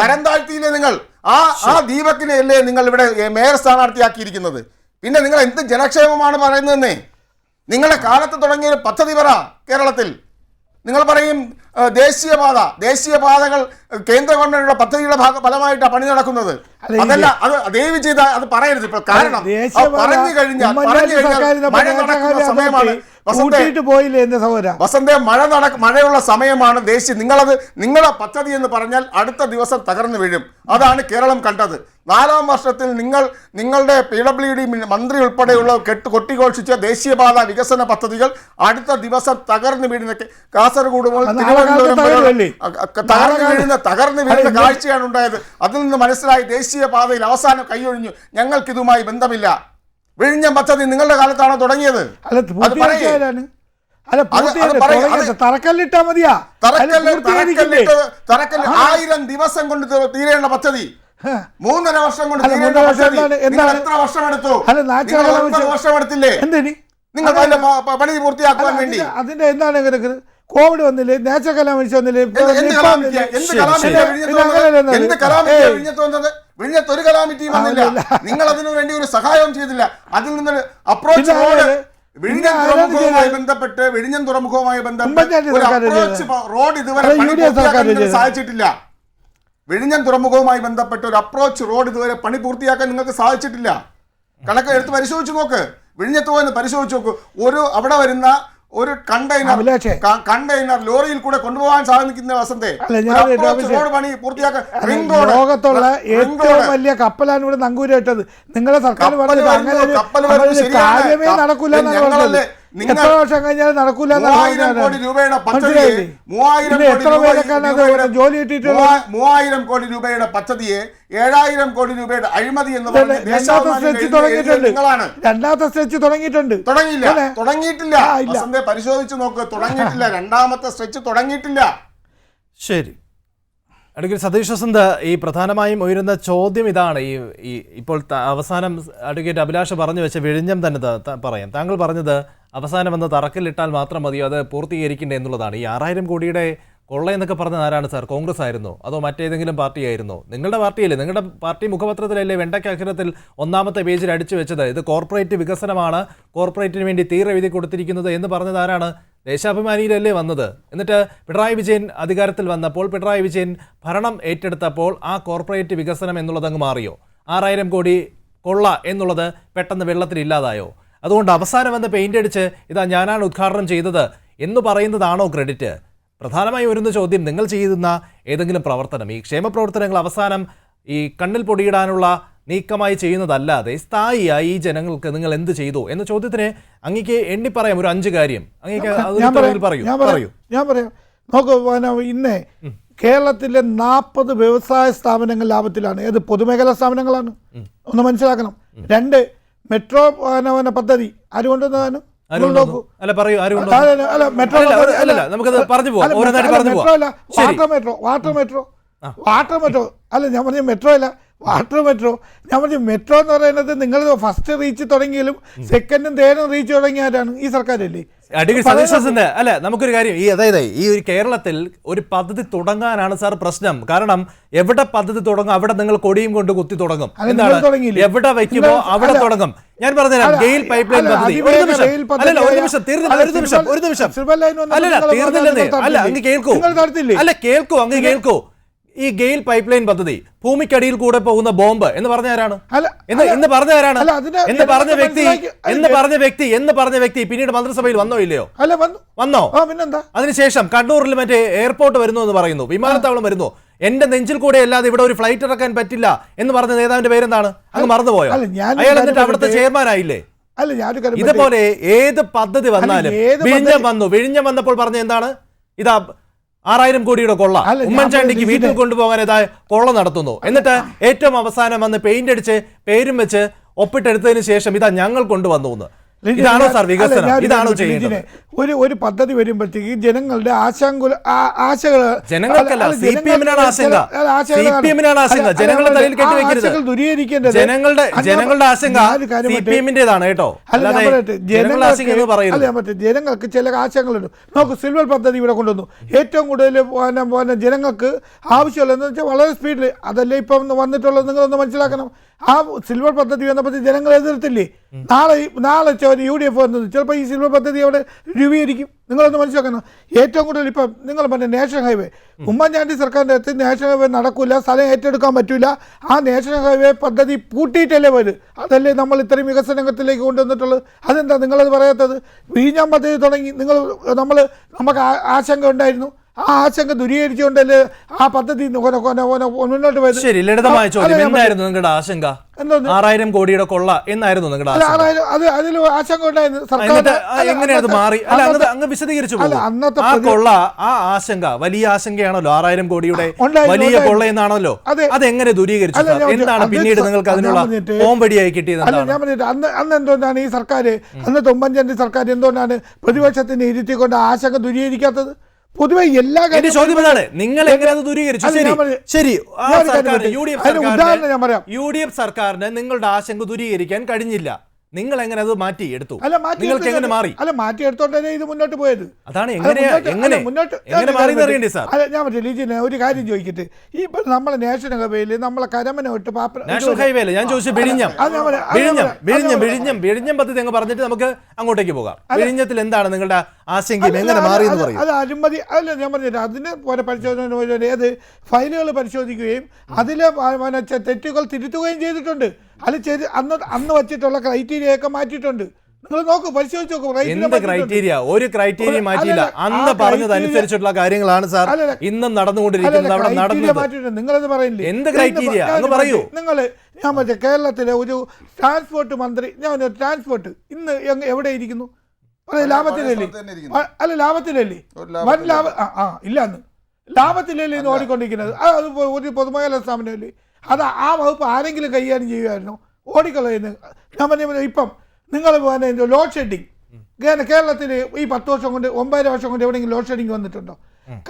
തരം താഴ്ത്തിയില്ലേ നിങ്ങൾ? ആ ദീപകിനെ അല്ലേ നിങ്ങൾ ഇവിടെ മേയർ സ്ഥാനാർത്ഥിയാക്കിയിരിക്കുന്നത്? പിന്നെ നിങ്ങൾ എന്ത് ജനക്ഷേമമാണ് പറയുന്നതെന്നേ? നിങ്ങളുടെ കാലത്ത് തുടങ്ങിയ ഒരു പദ്ധതി പറ കേരളത്തിൽ. നിങ്ങൾ പറയും ദേശീയപാതകൾ കേന്ദ്ര ഗവൺമെന്റിന്റെ പദ്ധതിയുടെ ഫലമായിട്ടാണ് പണി നടക്കുന്നത്. അതല്ല, അത് ദയവ് ചെയ്ത് അത് പറയരുത് ഇപ്പോൾ. കാരണം പറഞ്ഞു കഴിഞ്ഞാൽ മഴ നടക്കുന്ന സമയമാണ് വസന്തേ, മഴയുള്ള സമയമാണ്. നിങ്ങളുടെ പദ്ധതി എന്ന് പറഞ്ഞാൽ അടുത്ത ദിവസം തകർന്നു വീഴും. അതാണ് കേരളം കണ്ടത്. 4ാം വർഷത്തിൽ നിങ്ങളുടെ PWD മന്ത്രി ഉൾപ്പെടെയുള്ള കൊട്ടിഘോഷിച്ച ദേശീയപാത വികസന പദ്ധതികൾ അടുത്ത ദിവസം തകർന്നു വീഴുന്ന, കാസർഗോഡ് മുതൽ തിരുവനന്തപുരം തകർന്നു വീഴുന്ന കാഴ്ചയാണ് ഉണ്ടായത്. അതിൽ നിന്ന് മനസ്സിലായി ദേശീയപാതയിൽ അവസാനം കൈയൊഴിഞ്ഞു, ഞങ്ങൾക്കിതുമായി ബന്ധമില്ല. വിഴിഞ്ഞം പദ്ധതി നിങ്ങളുടെ കാലത്താണ് തുടങ്ങിയത്. തറക്കല്ലിട്ടാ മതിയാ? 1000 ദിവസം കൊണ്ട് തീരേണ്ട പദ്ധതി 3.5 വർഷം കൊണ്ട് തീരേണ്ട പദ്ധതി എത്ര വർഷം എടുത്തു? 9 വർഷം എടുത്തില്ലേ നിങ്ങൾ പണി പൂർത്തിയാക്കാൻ വേണ്ടി? അതിന്റെ എന്താണ്? കോവിഡ് വന്നില്ലേ? നേച്ചർ കലാമിറ്റി വന്നില്ലേ? വിഴിഞ്ഞത്ത് ഒരു കലാമിറ്റിയും വന്നില്ല. നിങ്ങൾ അതിനു വേണ്ടി ഒരു സഹായവും ചെയ്തില്ല. അതിൽ നിന്ന് അപ്രോച്ച് റോഡ് വിഴിഞ്ഞം തുറമുഖവുമായി ബന്ധപ്പെട്ട് റോഡ് ഇതുവരെ സാധിച്ചിട്ടില്ല. വിഴിഞ്ഞം തുറമുഖവുമായി ബന്ധപ്പെട്ട് ഒരു അപ്രോച്ച് റോഡ് ഇതുവരെ പണി പൂർത്തിയാക്കാൻ നിങ്ങൾക്ക് സാധിച്ചിട്ടില്ല. കണക്ക് എടുത്ത് പരിശോധിച്ച് നോക്ക്. വിഴിഞ്ഞത്ത് പോയി പരിശോധിച്ച് നോക്ക്. അവിടെ വരുന്ന ഒരു കണ്ടെയ്നർ ലോറിയിൽ കൂടെ കൊണ്ടുപോകാൻ സാധിക്കുന്ന വസന്തേ റോഡ് പണി പൂർത്തിയാക്കാൻ ലോകത്തുള്ള ഏറ്റവും വലിയ കപ്പലാണ് ഇവിടെ നങ്കൂരിട്ടത്. നിങ്ങളെ സർക്കാർ കാര്യമേ നടക്കൂല. എത്ര വർഷം കഴിഞ്ഞാൽ നടക്കൂല. 3000 കോടി രൂപയുടെ പദ്ധതിയെ 3000 കോടി രൂപയുടെ പദ്ധതിയെ 7000 കോടി രൂപയുടെ അഴിമതി എന്ന് പറഞ്ഞ് രണ്ടാമത്തെ സ്ട്രെച്ച് തുടങ്ങിയിട്ടുണ്ട്. തുടങ്ങിയിട്ടില്ല. പരിശോധിച്ച് നോക്ക്, തുടങ്ങിയിട്ടില്ല. രണ്ടാമത്തെ സ്ട്രെച്ച് തുടങ്ങിയിട്ടില്ല. ശരി, അഡ്വക്കേറ്റ് സതീഷ് വസന്ത്, ഈ പ്രധാനമായും ഉയരുന്ന ചോദ്യം ഇതാണ്. ഇപ്പോൾ അവസാനം അഡ്വക്കേറ്റ് അഭിലാഷ് പറഞ്ഞു വെച്ച വിഴിഞ്ഞം തന്നെ പറയാം. താങ്കൾ പറഞ്ഞത് അവസാനം വന്ന് തറക്കല്ലിട്ടാൽ മാത്രം മതിയോ, അത് പൂർത്തീകരിക്കേണ്ടേ എന്നുള്ളതാണ്. ഈ 6000 കോടിയുടെ കൊള്ളയെന്നൊക്കെ പറഞ്ഞത് ആരാണ് സാർ? കോൺഗ്രസ് ആയിരുന്നോ അതോ മറ്റേതെങ്കിലും പാർട്ടി ആയിരുന്നോ? നിങ്ങളുടെ പാർട്ടിയല്ലേ? നിങ്ങളുടെ പാർട്ടി മുഖപത്രത്തിലല്ലേ വെണ്ടയ്ക്ക അക്ഷരത്തിൽ 1ാമത്തെ പേജിൽ അടിച്ചു വെച്ചത് ഇത് കോർപ്പറേറ്റ് വികസനമാണ്, കോർപ്പറേറ്റിന് വേണ്ടി തീരെ എഴുതി കൊടുത്തിരിക്കുന്നത് എന്ന് പറഞ്ഞത് ആരാണ്? ദേശാഭിമാനിയിലല്ലേ വന്നത്. എന്നിട്ട് പിണറായി വിജയൻ അധികാരത്തിൽ വന്നപ്പോൾ, പിണറായി വിജയൻ ഭരണം ഏറ്റെടുത്തപ്പോൾ ആ കോർപ്പറേറ്റ് വികസനം എന്നുള്ളത് അങ്ങ് മാറിയോ? 6000 കോടി കൊള്ള എന്നുള്ളത് പെട്ടെന്ന് വെള്ളത്തിലില്ലാതായോ? അതുകൊണ്ട് അവസാനം വന്ന് പെയിന്റ് അടിച്ച് ഇതാ ഞാനാണ് ഉദ്ഘാടനം ചെയ്തത് എന്ന് പറയുന്നതാണോ ക്രെഡിറ്റ്? പ്രധാനമായി വരുന്ന ചോദ്യം, നിങ്ങൾ ചെയ്യുന്ന ഏതെങ്കിലും പ്രവർത്തനം, ഈ ക്ഷേമ പ്രവർത്തനങ്ങൾ അവസാനം ഈ കണ്ണിൽ പൊടിയിടാനുള്ള നീക്കമായി ചെയ്യുന്നതല്ലാതെ സ്ഥായിയായി ഈ ജനങ്ങൾക്ക് നിങ്ങൾ എന്ത് ചെയ്തു എന്ന ചോദ്യത്തിന് അങ്ങേക്ക് എണ്ണിപ്പറയാം ഒരു 5 കാര്യം. ഞാൻ പറയാം. നോക്കൂ, ഇന്ന് കേരളത്തിലെ 40 വ്യവസായ സ്ഥാപനങ്ങൾ ലാഭത്തിലാണ്. ഏത് പൊതുമേഖലാ സ്ഥാപനങ്ങളാണ് ഒന്ന് മനസ്സിലാക്കണം. 2 മെട്രോ പദ്ധതി ആര് കൊണ്ടുവന്നതാണ്? വാട്ടർ മെട്രോ അല്ല, ഞാൻ പറഞ്ഞ മെട്രോ അല്ല, വാട്ടർ മെട്രോ ഞാൻ പറഞ്ഞു മെട്രോ എന്ന് പറയുന്നത് നിങ്ങൾ ഫസ്റ്റ് റീച്ച് തുടങ്ങിയാലും സെക്കൻഡും തേർഡും റീച്ച് തുടങ്ങിയാലാണ് ഈ സർക്കാരല്ലേ. അല്ല നമുക്കൊരു കാര്യം ഈ അതായത് ഈ ഒരു കേരളത്തിൽ ഒരു പദ്ധതി തുടങ്ങാനാണ് സാർ പ്രശ്നം. കാരണം എവിടെ പദ്ധതി തുടങ്ങും അവിടെ നിങ്ങൾ കൊടിയും കൊണ്ട് കുത്തി തുടങ്ങും. എന്താണ് എവിടെ വയ്ക്കുമോ അവിടെ തുടങ്ങും. ഞാൻ പറഞ്ഞുതരാം, ഗെയിൽ പൈപ്പ് ലൈൻ പദ്ധതി കേൾക്കൂ. ഈ ഗെയിൽ പൈപ്പ് ലൈൻ പദ്ധതി ഭൂമിക്കടിയിൽ കൂടെ പോകുന്ന ബോംബ് എന്ന് പറഞ്ഞാരാണ്? എന്ന് പറഞ്ഞ വ്യക്തി പിന്നീട് മന്ത്രിസഭയിൽ വന്നോ ഇല്ലയോ? വന്നോ? അതിനുശേഷം കണ്ണൂരിൽ മറ്റേ എയർപോർട്ട് വരുന്നു എന്ന് പറയുന്നു, വിമാനത്താവളം വരുന്നു. എന്റെ നെഞ്ചിൽ കൂടെ അല്ലാതെ ഇവിടെ ഒരു ഫ്ലൈറ്റ് ഇറക്കാൻ പറ്റില്ല എന്ന് പറഞ്ഞ നേതാവിന്റെ പേരെന്താണ്? അങ്ങ് മറന്നുപോയോ? അയാൾ എന്നിട്ട് അവിടുത്തെ ചെയർമാനായില്ലേ? ഇതുപോലെ ഏത് പദ്ധതി വന്നാലും വിഴിഞ്ഞം വന്നപ്പോൾ പറഞ്ഞ എന്താണ്? ഇതാ 6000 കോടിയുടെ കൊള്ള, ഉമ്മൻചാണ്ടിക്ക് വീട്ടിൽ കൊണ്ടുപോകാൻ കൊള്ള നടത്തുന്നു. എന്നിട്ട് ഏറ്റവും അവസാനം വന്ന് പെയിന്റ് അടിച്ച് പേരും വെച്ച് ഒപ്പിട്ടെടുത്തതിന് ശേഷം ഇതാ ഞങ്ങൾ കൊണ്ടുവന്നു. ഇതാണോ സാർ വികസനം? ഇതാണോ ചെയ്യുന്നത്? ഒരു പദ്ധതി വരുമ്പോഴത്തേക്ക് ജനങ്ങളുടെ ആശകൾ ജനങ്ങളുടെ തലയിൽ കെട്ടിവെക്കരുത്. ജനങ്ങളുടെ ആശങ്ക സിപിഎമ്മിന്റേതാണ് കേട്ടോ, ജനങ്ങളുടെ ആശങ്ക എന്ന് പറയുന്നത്. ജനങ്ങൾക്ക് ചില ആശങ്കകളുണ്ട്. നമുക്ക് സിൽവർ പദ്ധതി ഇവിടെ കൊണ്ടുവന്നു. ഏറ്റവും കൂടുതൽ ജനങ്ങൾക്ക് ആവശ്യമുള്ളതെന്ന് വെച്ചാൽ വളരെ സ്പീഡിൽ അതല്ലേ ഇപ്പം വന്നിട്ടുള്ളത്. നിങ്ങളൊന്ന് മനസ്സിലാക്കണം. ആ സിൽവർ പദ്ധതി വന്നപ്പോൾ ജനങ്ങൾ എതിർത്തില്ലേ? നാളെ UDF വന്നത് ചിലപ്പോൾ ഈ സിൽവർ പദ്ധതി അവിടെ രൂപീകരിക്കും. നിങ്ങളൊന്ന് മനസ്സിലാക്കണം. ഏറ്റവും കൂടുതൽ ഇപ്പം നിങ്ങൾ പറഞ്ഞ നാഷണൽ ഹൈവേ, ഉമ്മൻചാണ്ടി സർക്കാരിൻ്റെ അടുത്ത് നാഷണൽ ഹൈവേ നടക്കില്ല, സ്ഥലം ഏറ്റെടുക്കാൻ പറ്റില്ല. ആ നാഷണൽ ഹൈവേ പദ്ധതി പൂട്ടിയിട്ടല്ലേ വരും. അതല്ലേ നമ്മൾ ഇത്രയും വികസന രംഗത്തിലേക്ക് കൊണ്ടുവന്നിട്ടുള്ളത്. അതെന്താ നിങ്ങളത് പറയാത്തത്? വിഴിഞ്ഞം പദ്ധതി തുടങ്ങി നമുക്ക് ആശങ്ക ഉണ്ടായിരുന്നു. ആ ആശങ്ക ദൂരീകരിച്ചുകൊണ്ടല്ലേ ആ പദ്ധതി മുന്നോട്ട് പോയത്. ശരി, ലളിതമായ ചോദ്യം, എന്തായിരുന്നു നിങ്ങളുടെ ആശങ്ക? 6000 കോടിയുടെ കൊള്ള എന്നായിരുന്നു നിങ്ങളുടെ അതിൽ ആശങ്ക ഉണ്ടായിരുന്നു. എങ്ങനെയത് മാറി? അല്ല, അങ്ങ് വിശദീകരിച്ചു. ആ കൊള്ള, ആ ആശങ്ക വലിയ ആശങ്കയാണല്ലോ. 6000 കോടിയുടെ വലിയ കൊള്ള എന്നാണല്ലോ. അതെങ്ങനെ ദൂരീകരിച്ചു? എന്താണ് പിന്നീട് നിങ്ങൾക്ക് അതിനുള്ള പോംവടിയായി കിട്ടിയത്? ഞാൻ പറഞ്ഞിട്ട് അന്ന് എന്തുകൊണ്ടാണ് ഈ സർക്കാർ, അന്നത്തെ ഉമ്മൻചാണ്ടി സർക്കാർ എന്തുകൊണ്ടാണ് പ്രതിപക്ഷത്തിന് ഇരുത്തിക്കൊണ്ട് ആശങ്ക ദൂരീകരിക്കാത്തത്? പൊതുവെ എല്ലാ കാര്യങ്ങളും നിങ്ങൾ എങ്ങനെ അത് ദൂരീകരിച്ചു? ശരി, UDF സർക്കാരിന് നിങ്ങളുടെ ആശങ്ക ദൂരീകരിക്കാൻ കഴിഞ്ഞില്ല. നിങ്ങൾ എങ്ങനെ അത് മാറ്റിയെടുത്തു? നിങ്ങൾക്ക് എങ്ങനെ മാറി? മാറ്റിയെടുത്തോണ്ടേ ഇത് മുന്നോട്ട് പോയത്. അതാണ് എങ്ങനെ മാറി സാർ. ഞാൻ പറ്റില്ല ലീജിനെ ഒരു കാര്യം ചോദിക്കട്ടെ. ഇപ്പൊ നമ്മളെ നാഷണൽ ഹൈവേയില് നമ്മളെ കരമന വിട്ട് നാഷണൽ ഹൈവേയില് ഞാൻ ചോദിച്ചു വിഴിഞ്ഞം പദ്ധതി അങ്ങ് പറഞ്ഞിട്ട് നമുക്ക് അങ്ങോട്ടേക്ക് പോകാം. വിഴിഞ്ഞത്തിൽ എന്താണ് നിങ്ങളുടെ ആശങ്ക? എങ്ങനെ മാറി എന്ന് പറയും. അത് അഴിമതി അല്ല, ഞാൻ പറഞ്ഞിട്ട് അതിന് പോലെ പരിശോധന ഏത് ഫയലുകൾ പരിശോധിക്കുകയും അതിലെ തെറ്റുകൾ തിരുത്തുകയും ചെയ്തിട്ടുണ്ട്. അന്ന് വെച്ചിട്ടുള്ള ക്രൈറ്റീരിയ മാറ്റിയിട്ടുണ്ട്. നിങ്ങൾ നോക്കൂ, പരിശോധിച്ച് നോക്കൂ. ഒരു ക്രൈറ്റീരിയ മാറ്റിയില്ല. അന്ന് പറഞ്ഞതനുസരിച്ചുള്ള കാര്യങ്ങളാണ് സാർ ഇന്നും നടന്നുകൊണ്ടിരിക്കുന്നത്. അവിടെ നടന്നത് നിങ്ങളത് പറയില്ലേ? എന്ത് ക്രൈറ്റീരിയ എന്ന് പറയൂ. ഞാൻ മറ്റേ കേരളത്തിലെ ഒരു ട്രാൻസ്പോർട്ട് മന്ത്രി, ട്രാൻസ്പോർട്ട് ഇന്ന് എവിടെ ഇരിക്കുന്നു? ലാഭത്തിലല്ലേ? അല്ല, ലാഭത്തിലല്ലേ? വൻ ലാഭം ഇല്ലാന്ന് ലാഭത്തിലല്ലേ ഇന്ന് ഓടിക്കൊണ്ടിരിക്കുന്നത്? അത് ഒരു പൊതുമേഖലാ സ്ഥാപനമല്ലേ? അത് ആ വകുപ്പ് ആരെങ്കിലും കൈകാര്യം ചെയ്യുമായിരുന്നു? ഓടിക്കളയുന്നു. ഞാൻ പറഞ്ഞ ഇപ്പം നിങ്ങൾ ലോഡ് ഷെഡിങ് കേരളത്തിൽ ഈ 10 വർഷം കൊണ്ട് 9 വർഷം കൊണ്ട് എവിടെയെങ്കിലും ലോഡ് ഷെഡിങ് വന്നിട്ടുണ്ടോ?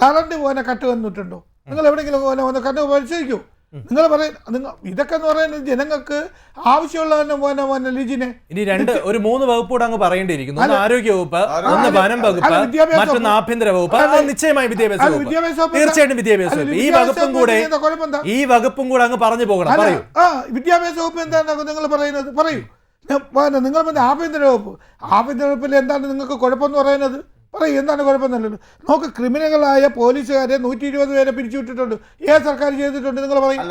കറണ്ട് കട്ട് വന്നിട്ടുണ്ടോ? നിങ്ങൾ എവിടെയെങ്കിലും കട്ട് പരിശോധിക്കൂ. നിങ്ങൾ ഇതൊക്കെ എന്ന് പറയുന്നത് ജനങ്ങൾക്ക് ആവശ്യമുള്ള ലിജിനെ. ഇനി 3 വകുപ്പ് കൂടെ അങ്ങ് പറയേണ്ടിയിരിക്കുന്നു. ഒന്ന് ആരോഗ്യ വകുപ്പ്, ഒന്ന് വനം വകുപ്പ്, മറ്റൊന്ന് ആഭ്യന്തര വകുപ്പ്, നിശ്ചയമായി വിദ്യാഭ്യാസ വകുപ്പ്. തീർച്ചയായിട്ടും വിദ്യാഭ്യാസ വകുപ്പ്. ഈ വകുപ്പും കൂടെ അങ്ങ് പറഞ്ഞു പോകണം. പറയൂ. വിദ്യാഭ്യാസ വകുപ്പ് എന്താണ് നിങ്ങൾ പറയുന്നത്? പറയൂ. നിങ്ങൾ ആഭ്യന്തര വകുപ്പിൽ എന്താണ് നിങ്ങൾക്ക് കുഴപ്പമെന്ന് പറയുന്നത്? പറയും. എന്താണ് കുഴപ്പമെന്നല്ലോ. നോക്ക്, ക്രിമിനലുകളായ പോലീസുകാരെ 120 പേരെ പിരിച്ചുവിട്ടിട്ടുണ്ട്. ഏത് സർക്കാർ ചെയ്തിട്ടുണ്ട്? നിങ്ങൾ പറയും.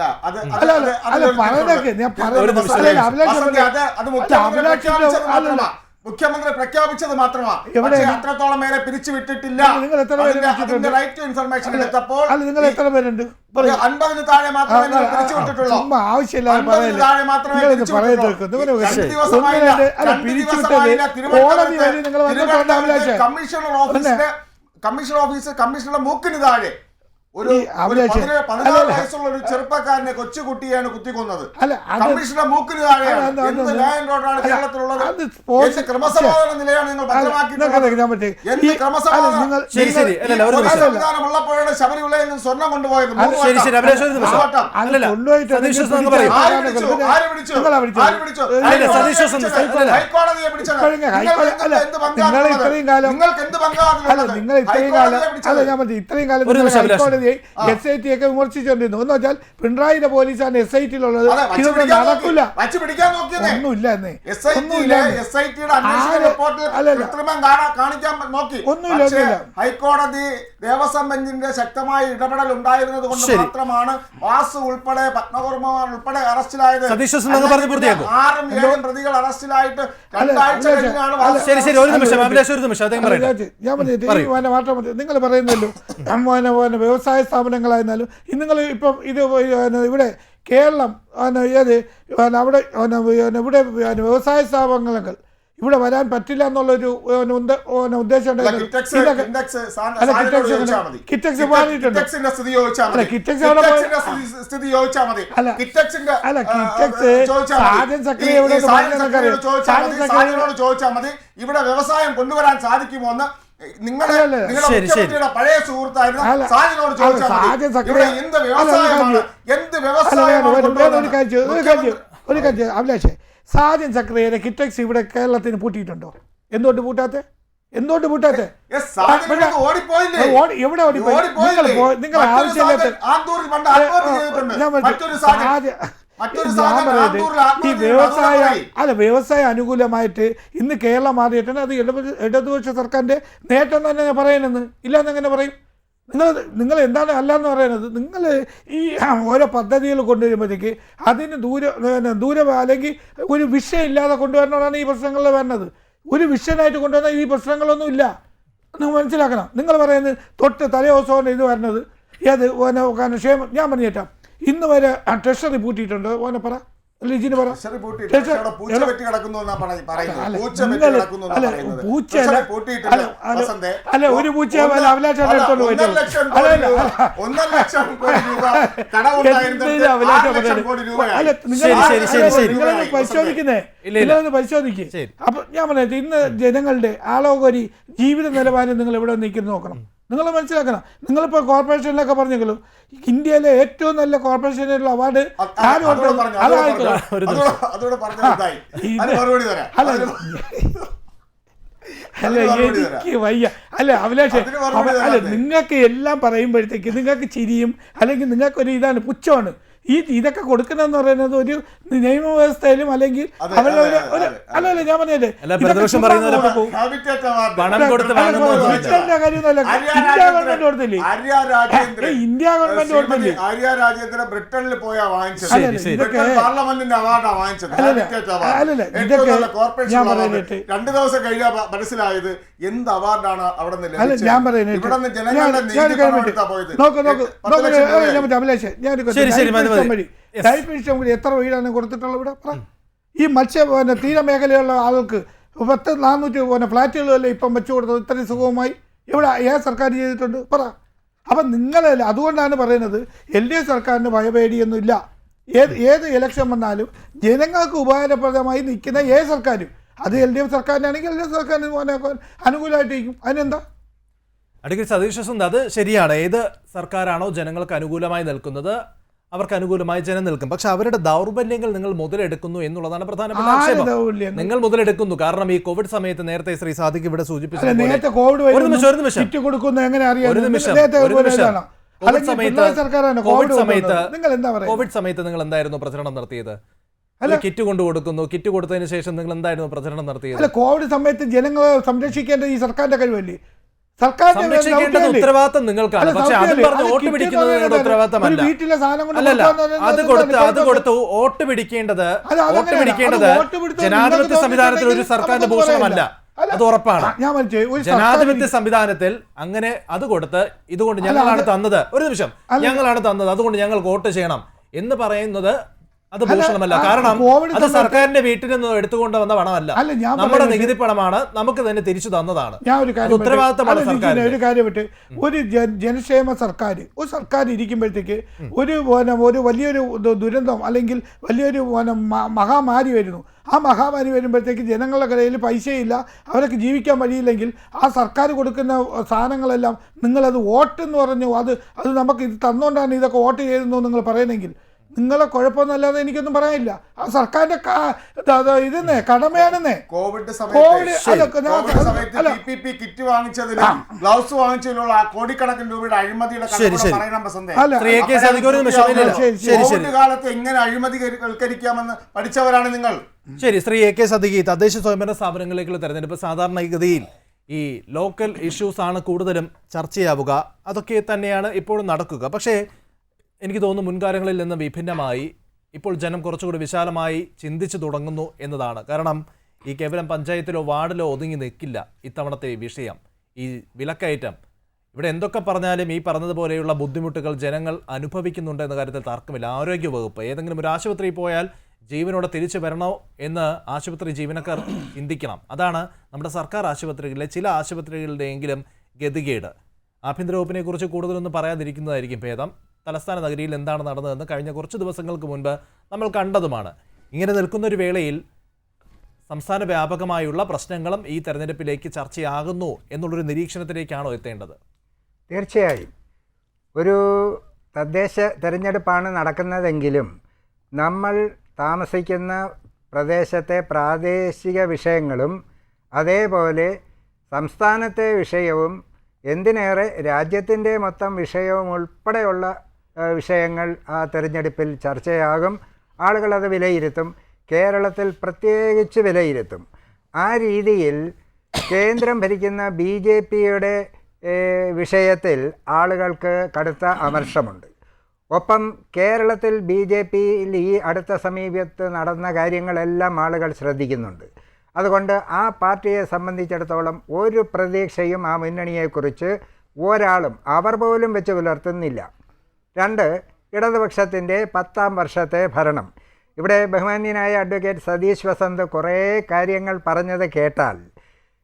മുഖ്യമന്ത്രി പ്രഖ്യാപിച്ചത് മാത്രമാണ്. അത്രത്തോളം പേരെ പിരിച്ചുവിട്ടിട്ടില്ല. നിങ്ങൾ എത്ര പേര് ഇൻഫർമേഷൻ എടുത്തപ്പോൾ നിങ്ങൾ എത്ര പേരുണ്ട്? 50 താഴെ മാത്രമേ പിരിച്ചുവിട്ടിട്ടുള്ളൂ. ആവശ്യമില്ലാതെ കമ്മീഷണർ ഓഫീസ് കമ്മീഷണറുടെ മൂക്കിന് താഴെ ഒരു 16 വയസ്സുള്ള ഒരു ചെറുപ്പക്കാരനെ കൊച്ചുകുട്ടിയാണ് കുത്തിക്കൊന്നത്. കമ്മീഷന്റെ മൂക്കിന് താഴെയാണ്. എന്ത് ന്യായം റോഡാണ് കേരളത്തിലുള്ളത്? എന്ത് ക്രമസമാധാന നിലയാണ് നിങ്ങൾ ഭദ്രമാക്കിയിട്ടുള്ളത്? എന്ത് ക്രമസമാധാനം ഉള്ളപ്പോഴാണ് ശബരിമലയിൽ നിന്ന് സ്വർണം കൊണ്ടുപോയത്? ഹൈക്കോടതിയെ പിടിച്ചത്. നിങ്ങൾക്ക് എന്ത് ഇത്രയും കാലം SIT ഒക്കെ വിമർശിച്ചുകൊണ്ടിരുന്നു. എന്ന് വെച്ചാൽ പിണറായിയുടെ പോലീസാണ് SIT യിലുള്ളത്. ഇതൊന്നും നടക്കില്ല, ഒന്നുമില്ല എന്നേ, ഒന്നുമില്ല. ഹൈക്കോടതി ദേവസ്വം ബെഞ്ചിന്റെ ശക്തമായ ഇടപെടൽ ഉണ്ടായിരുന്നത് കൊണ്ട് മാത്രമാണ് വാസു ഉൾപ്പെടെ പത്മകുമാർ ഉൾപ്പെടെ അറസ്റ്റിലായത്. 6-7 പ്രതികൾ അറസ്റ്റിലായിട്ട് 2 ആഴ്ച കഴിഞ്ഞാണ്. നിങ്ങൾ പറയുന്നല്ലോ വ്യവസായ സ്ഥാപനങ്ങളായിരുന്നാലും നിങ്ങൾ ഇപ്പം ഇത് ഇവിടെ കേരളം അവിടെ ഇവിടെ വ്യവസായ സ്ഥാപനങ്ങൾ ഇവിടെ വരാൻ പറ്റില്ല എന്നുള്ളൊരു ഉദ്ദേശം ഇവിടെ വ്യവസായം കൊണ്ടുവരാൻ സാധിക്കുമോ എന്ന് നിങ്ങളുടെ പഴയ സുഹൃത്തായിരുന്നു സാജിനോട് ചോദിച്ചാൽ എന്ത് വ്യവസായമാണ്, എന്ത് വ്യവസായമാണ്? ഒരു കാര്യം അഭിലാഷേ, സാജൻ സക്രിയയുടെ കിറ്റക്സ് ഇവിടെ കേരളത്തിന് പൂട്ടിയിട്ടുണ്ടോ? എന്തുകൊണ്ട് പൂട്ടാത്തെ? എവിടെ ഓടിപ്പോയി? നിങ്ങൾ ആവശ്യമില്ലാത്ത ഈ വ്യവസായ അനുകൂലമായിട്ട് ഇന്ന് കേരളം മാറിയിട്ടാണ്. അത് ഇടതുപക്ഷ സർക്കാരിന്റെ നേട്ടം തന്നെ പറയുന്നത്. ഇല്ലാന്ന് എങ്ങനെ പറയും? നിങ്ങൾ എന്താണ് അല്ലാന്ന് പറയുന്നത്? നിങ്ങൾ ഈ ഓരോ പദ്ധതികൾ കൊണ്ടുവരുമ്പോഴത്തേക്ക് അതിന് ദൂരെ അല്ലെങ്കിൽ ഒരു വിഷയം ഇല്ലാതെ കൊണ്ടുവരണതാണ് ഈ പ്രശ്നങ്ങളിൽ വരുന്നത്. ഒരു വിഷയമായിട്ട് കൊണ്ടുവന്നാൽ ഈ പ്രശ്നങ്ങളൊന്നും ഇല്ല. നിങ്ങൾ മനസ്സിലാക്കണം. നിങ്ങൾ പറയുന്നത് തൊട്ട് തലേദിവസമാണ് ഇത് വരുന്നത്. ഏത് ക്ഷേമം ഞാൻ പറഞ്ഞേറ്റാം. ഇന്ന് വരെ ട്രഷറി പൂട്ടിയിട്ടുണ്ടോ? ഓനെ പറ, ലിജിന് പറ. അല്ല, ഒരു പൂച്ച അഭിലാഷാണ് എടുത്തോണ്ട് പോയിട്ട് പരിശോധിക്കുന്നേ. നിങ്ങളൊന്ന് പരിശോധിക്കേ. അപ്പൊ ഞാൻ പറഞ്ഞത് ഇന്ന് ജനങ്ങളുടെ ആളോകരി ജീവിത നിലവാരം നിങ്ങൾ എവിടെ നിൽക്കുന്നു നോക്കണം. നിങ്ങൾ മനസ്സിലാക്കണം. നിങ്ങളിപ്പോൾ കോർപ്പറേഷനിലൊക്കെ പറഞ്ഞെങ്കിലോ ഇന്ത്യയിലെ ഏറ്റവും നല്ല കോർപ്പറേഷനുള്ള അവാർഡ് അല്ല എനിക്ക് വയ്യ. അല്ല അഭിലാഷ്, അല്ല നിങ്ങൾക്ക് എല്ലാം പറയുമ്പോഴത്തേക്ക് നിങ്ങൾക്ക് ചിരിയും അല്ലെങ്കിൽ നിങ്ങൾക്കൊരു ഇതാണ് പുച്ഛമാണ്. ഇതൊക്കെ കൊടുക്കണമെന്ന് പറയുന്നത് ഒരു നിയമവ്യവസ്ഥയിലും അല്ലെങ്കിൽ അവരുടെ അല്ലല്ല ഞാൻ പറഞ്ഞല്ലേ ഇന്ത്യ ഗവൺമെന്റ് കൊടുത്തില്ലേ? ഇന്ത്യ ഗവൺമെന്റ് കൊടുത്തില്ലേ? ബ്രിട്ടനിൽ പോയാ വാങ്ങിച്ചത് പാർലമെന്റിന്റെ അവാർഡാ വാങ്ങിച്ചത്. ഇതൊക്കെ ഞാൻ പറയട്ടെ, 2 ദിവസം കഴിഞ്ഞാൽ മനസ്സിലായത് എന്ത് അവാർഡാണ് അവിടെ നിന്ന്. ഞാൻ പറയുന്നത് എത്ര വീടാണ് കൊടുത്തിട്ടുള്ളത് ഇവിടെ പറ. ഈ തീരമേഖലയുള്ള ആൾക്ക് 400 ഫ്ലാറ്റുകളല്ലേ ഇപ്പം വെച്ചു കൊടുത്തത് ഇത്രയും സുഖമായി? എവിടെ ഏത് സർക്കാർ ചെയ്തിട്ടുണ്ട് പറ. അപ്പം നിങ്ങളല്ല, അതുകൊണ്ടാണ് പറയുന്നത് LDF സർക്കാരിന് ഭയപേടിയൊന്നുമില്ല. ഏത് ഇലക്ഷൻ വന്നാലും ജനങ്ങൾക്ക് ഉപകാരപ്രദമായി നിൽക്കുന്ന ഏത് സർക്കാരും, അത് LDF സർക്കാരിനാണെങ്കിൽ LDF സർക്കാരിന് അനുകൂലമായിട്ടിരിക്കും. അതിനെന്താ? അഡ്വക്കേറ്റ് സതീഷ് സുന്ദർ, അത് ശരിയാണ്. ഏത് സർക്കാരാണോ ജനങ്ങൾക്ക് അനുകൂലമായി നിൽക്കുന്നത് അവർക്ക് അനുകൂലമായി ജനം നിൽക്കും. പക്ഷെ അവരുടെ ദൗർബല്യങ്ങൾ നിങ്ങൾ മുതലെടുക്കുന്നു എന്നുള്ളതാണ് പ്രധാനപ്പെട്ട ആക്ഷേപം. നിങ്ങൾ മുതലെടുക്കുന്നു. കാരണം ഈ കോവിഡ് സമയത്ത് നേരത്തെ ശ്രീ സാദിഖ് ഇവിടെ സൂചിപ്പിച്ചത് കോവിഡ് സമയത്ത് നിങ്ങൾ എന്തായിരുന്നു പ്രചരണം നടത്തിയത്? കിറ്റ് കൊടുക്കുന്നു. കിറ്റ് കൊടുത്തതിന് ശേഷം നിങ്ങൾ എന്തായിരുന്നു പ്രചരണം നടത്തിയത്? അല്ല, കോവിഡ് സമയത്ത് ജനങ്ങളെ സംരക്ഷിക്കേണ്ടത് ഈ സർക്കാരിന്റെ കഴിവല്ലേ? സംരക്ഷിക്കേണ്ടത് ഉത്തരവാദിത്തം നിങ്ങൾക്കാണ്. പക്ഷെ അത് പറഞ്ഞ് വോട്ട് പിടിക്കുന്നത് നിങ്ങളുടെ ഉത്തരവാദിത്തമല്ല. അത് കൊടുത്ത് വോട്ട് പിടിക്കേണ്ടത് ജനാധിപത്യ സംവിധാനത്തിൽ ഒരു സർക്കാരിന്റെ ഭൂഷണമല്ല. അത് ഉറപ്പാണ്. ജനാധിപത്യ സംവിധാനത്തിൽ അങ്ങനെ അത് കൊടുത്ത് ഇതുകൊണ്ട് ഞങ്ങളാണ് തന്നത്, ഒരു നിമിഷം ഞങ്ങളാണ് തന്നത്, അതുകൊണ്ട് ഞങ്ങൾ വോട്ട് ചെയ്യണം എന്ന് പറയുന്നത് അത് ഭൂഷണമല്ല. കാരണം അത് സർക്കാരിന്റെ വീട്ടിൽ നിന്ന് എടുത്തുകൊണ്ട് വന്ന പണമല്ല, നമ്മുടെ നികുതി പണമാണ്, നമുക്ക് തന്നെ തിരിച്ചു തന്നതാണ്. ഞാൻ ഒരു കാര്യം ഉത്തരവാദിത്തമാണ് സർക്കാർ. ഒരു കാര്യം വിട്ട് ഒരു ജനക്ഷേമ സർക്കാർ ഇരിക്കുമ്പോഴത്തേക്ക് ഒരു വലിയൊരു ദുരന്തം അല്ലെങ്കിൽ വലിയൊരു മഹാമാരി വരുന്നു. ആ മഹാമാരി വരുമ്പോഴത്തേക്ക് ജനങ്ങളുടെ കയ്യിൽ പൈസയില്ല, അവർക്ക് ജീവിക്കാൻ വഴിയില്ലെങ്കിൽ ആ സർക്കാർ കൊടുക്കുന്ന സാധനങ്ങളെല്ലാം നിങ്ങളത് വോട്ടെന്ന് പറഞ്ഞു അത് നമുക്ക് ഇത് തന്നുകൊണ്ടാണ് ഇതൊക്കെ വോട്ട് ചെയ്തെന്നോ നിങ്ങൾ പറയുന്നെങ്കിൽ നിങ്ങളെ കുഴപ്പമൊന്നുമല്ലാതെ എനിക്കൊന്നും പറയാനില്ല. ആ സർക്കാരിന്റെ ഇതെന്നേ കടമയാണെന്നേ. കോവിഡ് കിറ്റ് വാങ്ങിച്ചതിലും ഗ്ലൗസ് വാങ്ങിച്ചതിലുള്ള കോടിക്കണക്കിന് രൂപയുടെ അഴിമതിയുടെ കോവിഡ് കാലത്ത് എങ്ങനെ അഴിമതിവൽക്കരിക്കാമെന്ന് പഠിച്ചവരാണ് നിങ്ങൾ. ശരി, ശ്രീ എ കെ സദിഖി, തദ്ദേശ സ്വയംഭരണ സ്ഥാപനങ്ങളിലേക്കുള്ള തെരഞ്ഞെടുപ്പ് സാധാരണഗതിയിൽ ഈ ലോക്കൽ ഇഷ്യൂസ് ആണ് കൂടുതലും ചർച്ചയാവുക. അതൊക്കെ തന്നെയാണ് ഇപ്പോഴും നടക്കുക. പക്ഷേ എനിക്ക് തോന്നുന്നു മുൻകാലങ്ങളിൽ നിന്ന് വിഭിന്നമായി ഇപ്പോൾ ജനം കുറച്ചുകൂടി വിശാലമായി ചിന്തിച്ചു തുടങ്ങുന്നു എന്നതാണ്. കാരണം ഈ കേവലം പഞ്ചായത്തിലോ വാർഡിലോ ഒതുങ്ങി നിൽക്കില്ല ഇത്തവണത്തെ വിഷയം. ഈ വിലക്കയറ്റം, ഇവിടെ എന്തൊക്കെ പറഞ്ഞാലും ഈ പറഞ്ഞതുപോലെയുള്ള ബുദ്ധിമുട്ടുകൾ ജനങ്ങൾ അനുഭവിക്കുന്നുണ്ട് എന്ന കാര്യത്തിൽ തർക്കമില്ല. ആരോഗ്യവകുപ്പ് ഏതെങ്കിലും ഒരു ആശുപത്രിയിൽ പോയാൽ ജീവനോടെ തിരിച്ചു വരണോ എന്ന് ആശുപത്രി ജീവനക്കാർ ചിന്തിക്കണം. അതാണ് നമ്മുടെ സർക്കാർ ആശുപത്രികളിലെ ചില ആശുപത്രികളുടെയെങ്കിലും ഗതികേട്. ആഭ്യന്തര വകുപ്പിനെ കുറിച്ച് കൂടുതലൊന്നും പറയാതിരിക്കുന്നതായിരിക്കും ഭേദം. തലസ്ഥാന നഗരിയിൽ എന്താണ് നടന്നതെന്ന് കഴിഞ്ഞ കുറച്ച് ദിവസങ്ങൾക്ക് മുൻപ് നമ്മൾ കണ്ടതുമാണ്. ഇങ്ങനെ നിൽക്കുന്നൊരു വേളയിൽ സംസ്ഥാന വ്യാപകമായുള്ള പ്രശ്നങ്ങളും ഈ തെരഞ്ഞെടുപ്പിലേക്ക് ചർച്ചയാകുന്നു എന്നുള്ളൊരു നിരീക്ഷണത്തിലേക്കാണോ എത്തേണ്ടത്? തീർച്ചയായും ഒരു തദ്ദേശ തെരഞ്ഞെടുപ്പാണ് നടക്കുന്നതെങ്കിലും നമ്മൾ താമസിക്കുന്ന പ്രദേശത്തെ പ്രാദേശിക വിഷയങ്ങളും അതേപോലെ സംസ്ഥാനത്തെ വിഷയവും എന്തിനേറെ രാജ്യത്തിൻ്റെ മൊത്തം വിഷയവും ഉൾപ്പെടെയുള്ള വിഷയങ്ങൾ ആ തെരഞ്ഞെടുപ്പിൽ ചർച്ചയാകും. ആളുകളത് വിലയിരുത്തും. കേരളത്തിൽ പ്രത്യേകിച്ച് വിലയിരുത്തും. ആ രീതിയിൽ കേന്ദ്രം ഭരിക്കുന്ന BJPയുടെ വിഷയത്തിൽ ആളുകൾക്ക് കടുത്ത അമർഷമുണ്ട്. ഒപ്പം കേരളത്തിൽ BJPയിൽ ഈ അടുത്ത സമീപത്ത് നടന്ന കാര്യങ്ങളെല്ലാം ആളുകൾ ശ്രദ്ധിക്കുന്നുണ്ട്. അതുകൊണ്ട് ആ പാർട്ടിയെ സംബന്ധിച്ചിടത്തോളം ഒരു പ്രതീക്ഷയും ആ മുന്നണിയെക്കുറിച്ച് ഒരാളും അവർ പോലും വെച്ച് പുലർത്തുന്നില്ല. 2, ഇടതുപക്ഷത്തിൻ്റെ 10ാം വർഷത്തെ ഭരണം. ഇവിടെ ബഹുമാന്യനായ അഡ്വക്കേറ്റ് സതീഷ് വസന്ത് കുറേ കാര്യങ്ങൾ പറഞ്ഞത് കേട്ടാൽ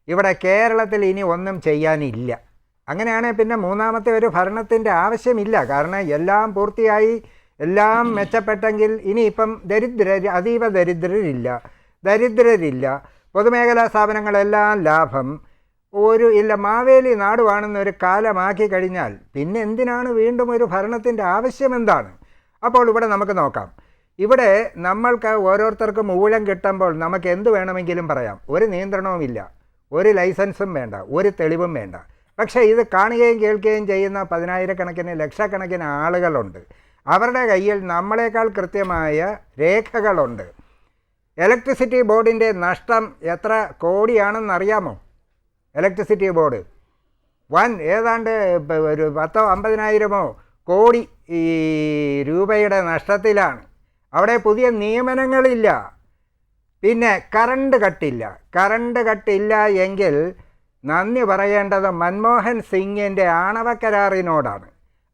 ഇവിടെ കേരളത്തിൽ ഇനി ഒന്നും ചെയ്യാനില്ല. അങ്ങനെയാണെങ്കിൽ പിന്നെ മൂന്നാമത്തെ ഒരു ഭരണത്തിൻ്റെ ആവശ്യമില്ല. കാരണം എല്ലാം പൂർത്തിയായി, എല്ലാം മെച്ചപ്പെട്ടെങ്കിൽ ഇനിയിപ്പം അതീവ ദരിദ്രരില്ല, പൊതുമേഖലാ സ്ഥാപനങ്ങളെല്ലാം ലാഭം, മാവേലി നാടുവാണെന്നൊരു കാലമാക്കി കഴിഞ്ഞാൽ പിന്നെ എന്തിനാണ് വീണ്ടും ഒരു ഭരണത്തിൻ്റെ ആവശ്യം എന്താണ്? അപ്പോൾ ഇവിടെ നമുക്ക് നോക്കാം. ഇവിടെ നമ്മൾക്ക് ഓരോരുത്തർക്കും ഊഴം കിട്ടുമ്പോൾ നമുക്ക് എന്ത് വേണമെങ്കിലും പറയാം. ഒരു നിയന്ത്രണവുമില്ല, ഒരു ലൈസൻസും വേണ്ട, ഒരു തെളിവും വേണ്ട. പക്ഷേ ഇത് കാണുകയും കേൾക്കുകയും ചെയ്യുന്ന 10,000-കണക്കിന് ലക്ഷക്കണക്കിന് ആളുകളുണ്ട്. അവരുടെ കയ്യിൽ നമ്മളെക്കാൾ കൃത്യമായ രേഖകളുണ്ട്. ഇലക്ട്രിസിറ്റി ബോർഡിൻ്റെ നഷ്ടം എത്ര കോടിയാണെന്നറിയാമോ? ഇലക്ട്രിസിറ്റി ബോർഡ് ഏതാണ്ട് ഒരു 10,000-50,000 കോടി ഈ രൂപയുടെ നഷ്ടത്തിലാണ്. അവിടെ പുതിയ നിയമനങ്ങളില്ല. പിന്നെ കറണ്ട് കട്ടില്ല എങ്കിൽ നന്ദി പറയേണ്ടത് മൻമോഹൻ സിംഗിൻ്റെ ആണവക്കരാറിനോടാണ്.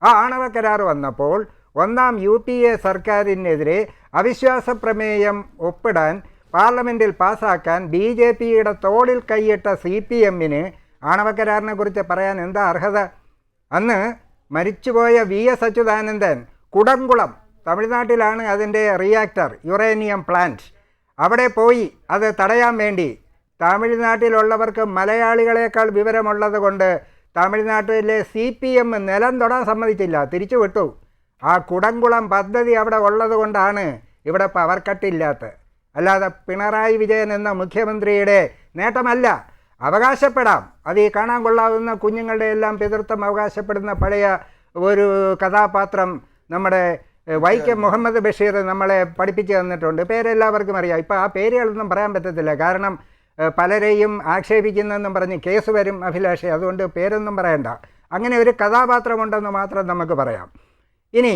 ആ ആണവക്കരാർ വന്നപ്പോൾ 1ാം UPA സർക്കാരിനെതിരെ അവിശ്വാസ പ്രമേയം ഒപ്പിടാൻ പാർലമെൻറ്റിൽ പാസ്സാക്കാൻ BJPയുടെ തോളിൽ കൈയിട്ട CPMന് ആണവക്കരാറിനെ കുറിച്ച് പറയാൻ എന്താ അർഹത? അന്ന് മരിച്ചുപോയ VS അച്യുതാനന്ദൻ കുടംകുളം, തമിഴ്നാട്ടിലാണ് അതിൻ്റെ റിയാക്ടർ യുറേനിയം പ്ലാന്റ്, അവിടെ പോയി അത് തടയാൻ വേണ്ടി തമിഴ്നാട്ടിലുള്ളവർക്ക് മലയാളികളെക്കാൾ വിവരമുള്ളത് കൊണ്ട് തമിഴ്നാട്ടിലെ CPM നിലം തൊടാൻ സമ്മതിച്ചില്ല, തിരിച്ചു വിട്ടു. ആ കുടംകുളം പദ്ധതി അവിടെ ഉള്ളത് കൊണ്ടാണ് ഇവിടെ പവർ കട്ടില്ലാത്തത്. അല്ലാതെ പിണറായി വിജയൻ എന്ന മുഖ്യമന്ത്രിയുടെ നേട്ടമല്ല. അവകാശപ്പെടാം, അത് ഈ കാണാൻ കൊള്ളാവുന്ന കുഞ്ഞുങ്ങളുടെ എല്ലാം പിതൃത്വം അവകാശപ്പെടുന്ന പഴയ ഒരു കഥാപാത്രം നമ്മുടെ വൈക്കം മുഹമ്മദ് ബഷീർ നമ്മളെ പഠിപ്പിച്ചു തന്നിട്ടുണ്ട്. പേരെല്ലാവർക്കും അറിയാം. ഇപ്പോൾ ആ പേരുകളൊന്നും പറയാൻ പറ്റത്തില്ല, കാരണം പലരെയും ആക്ഷേപിക്കുന്നെന്നും പറഞ്ഞ് കേസ് വരും അഭിലാഷേ, അതുകൊണ്ട് പേരൊന്നും പറയണ്ട. അങ്ങനെ ഒരു കഥാപാത്രമുണ്ടെന്ന് മാത്രം നമുക്ക് പറയാം. ഇനി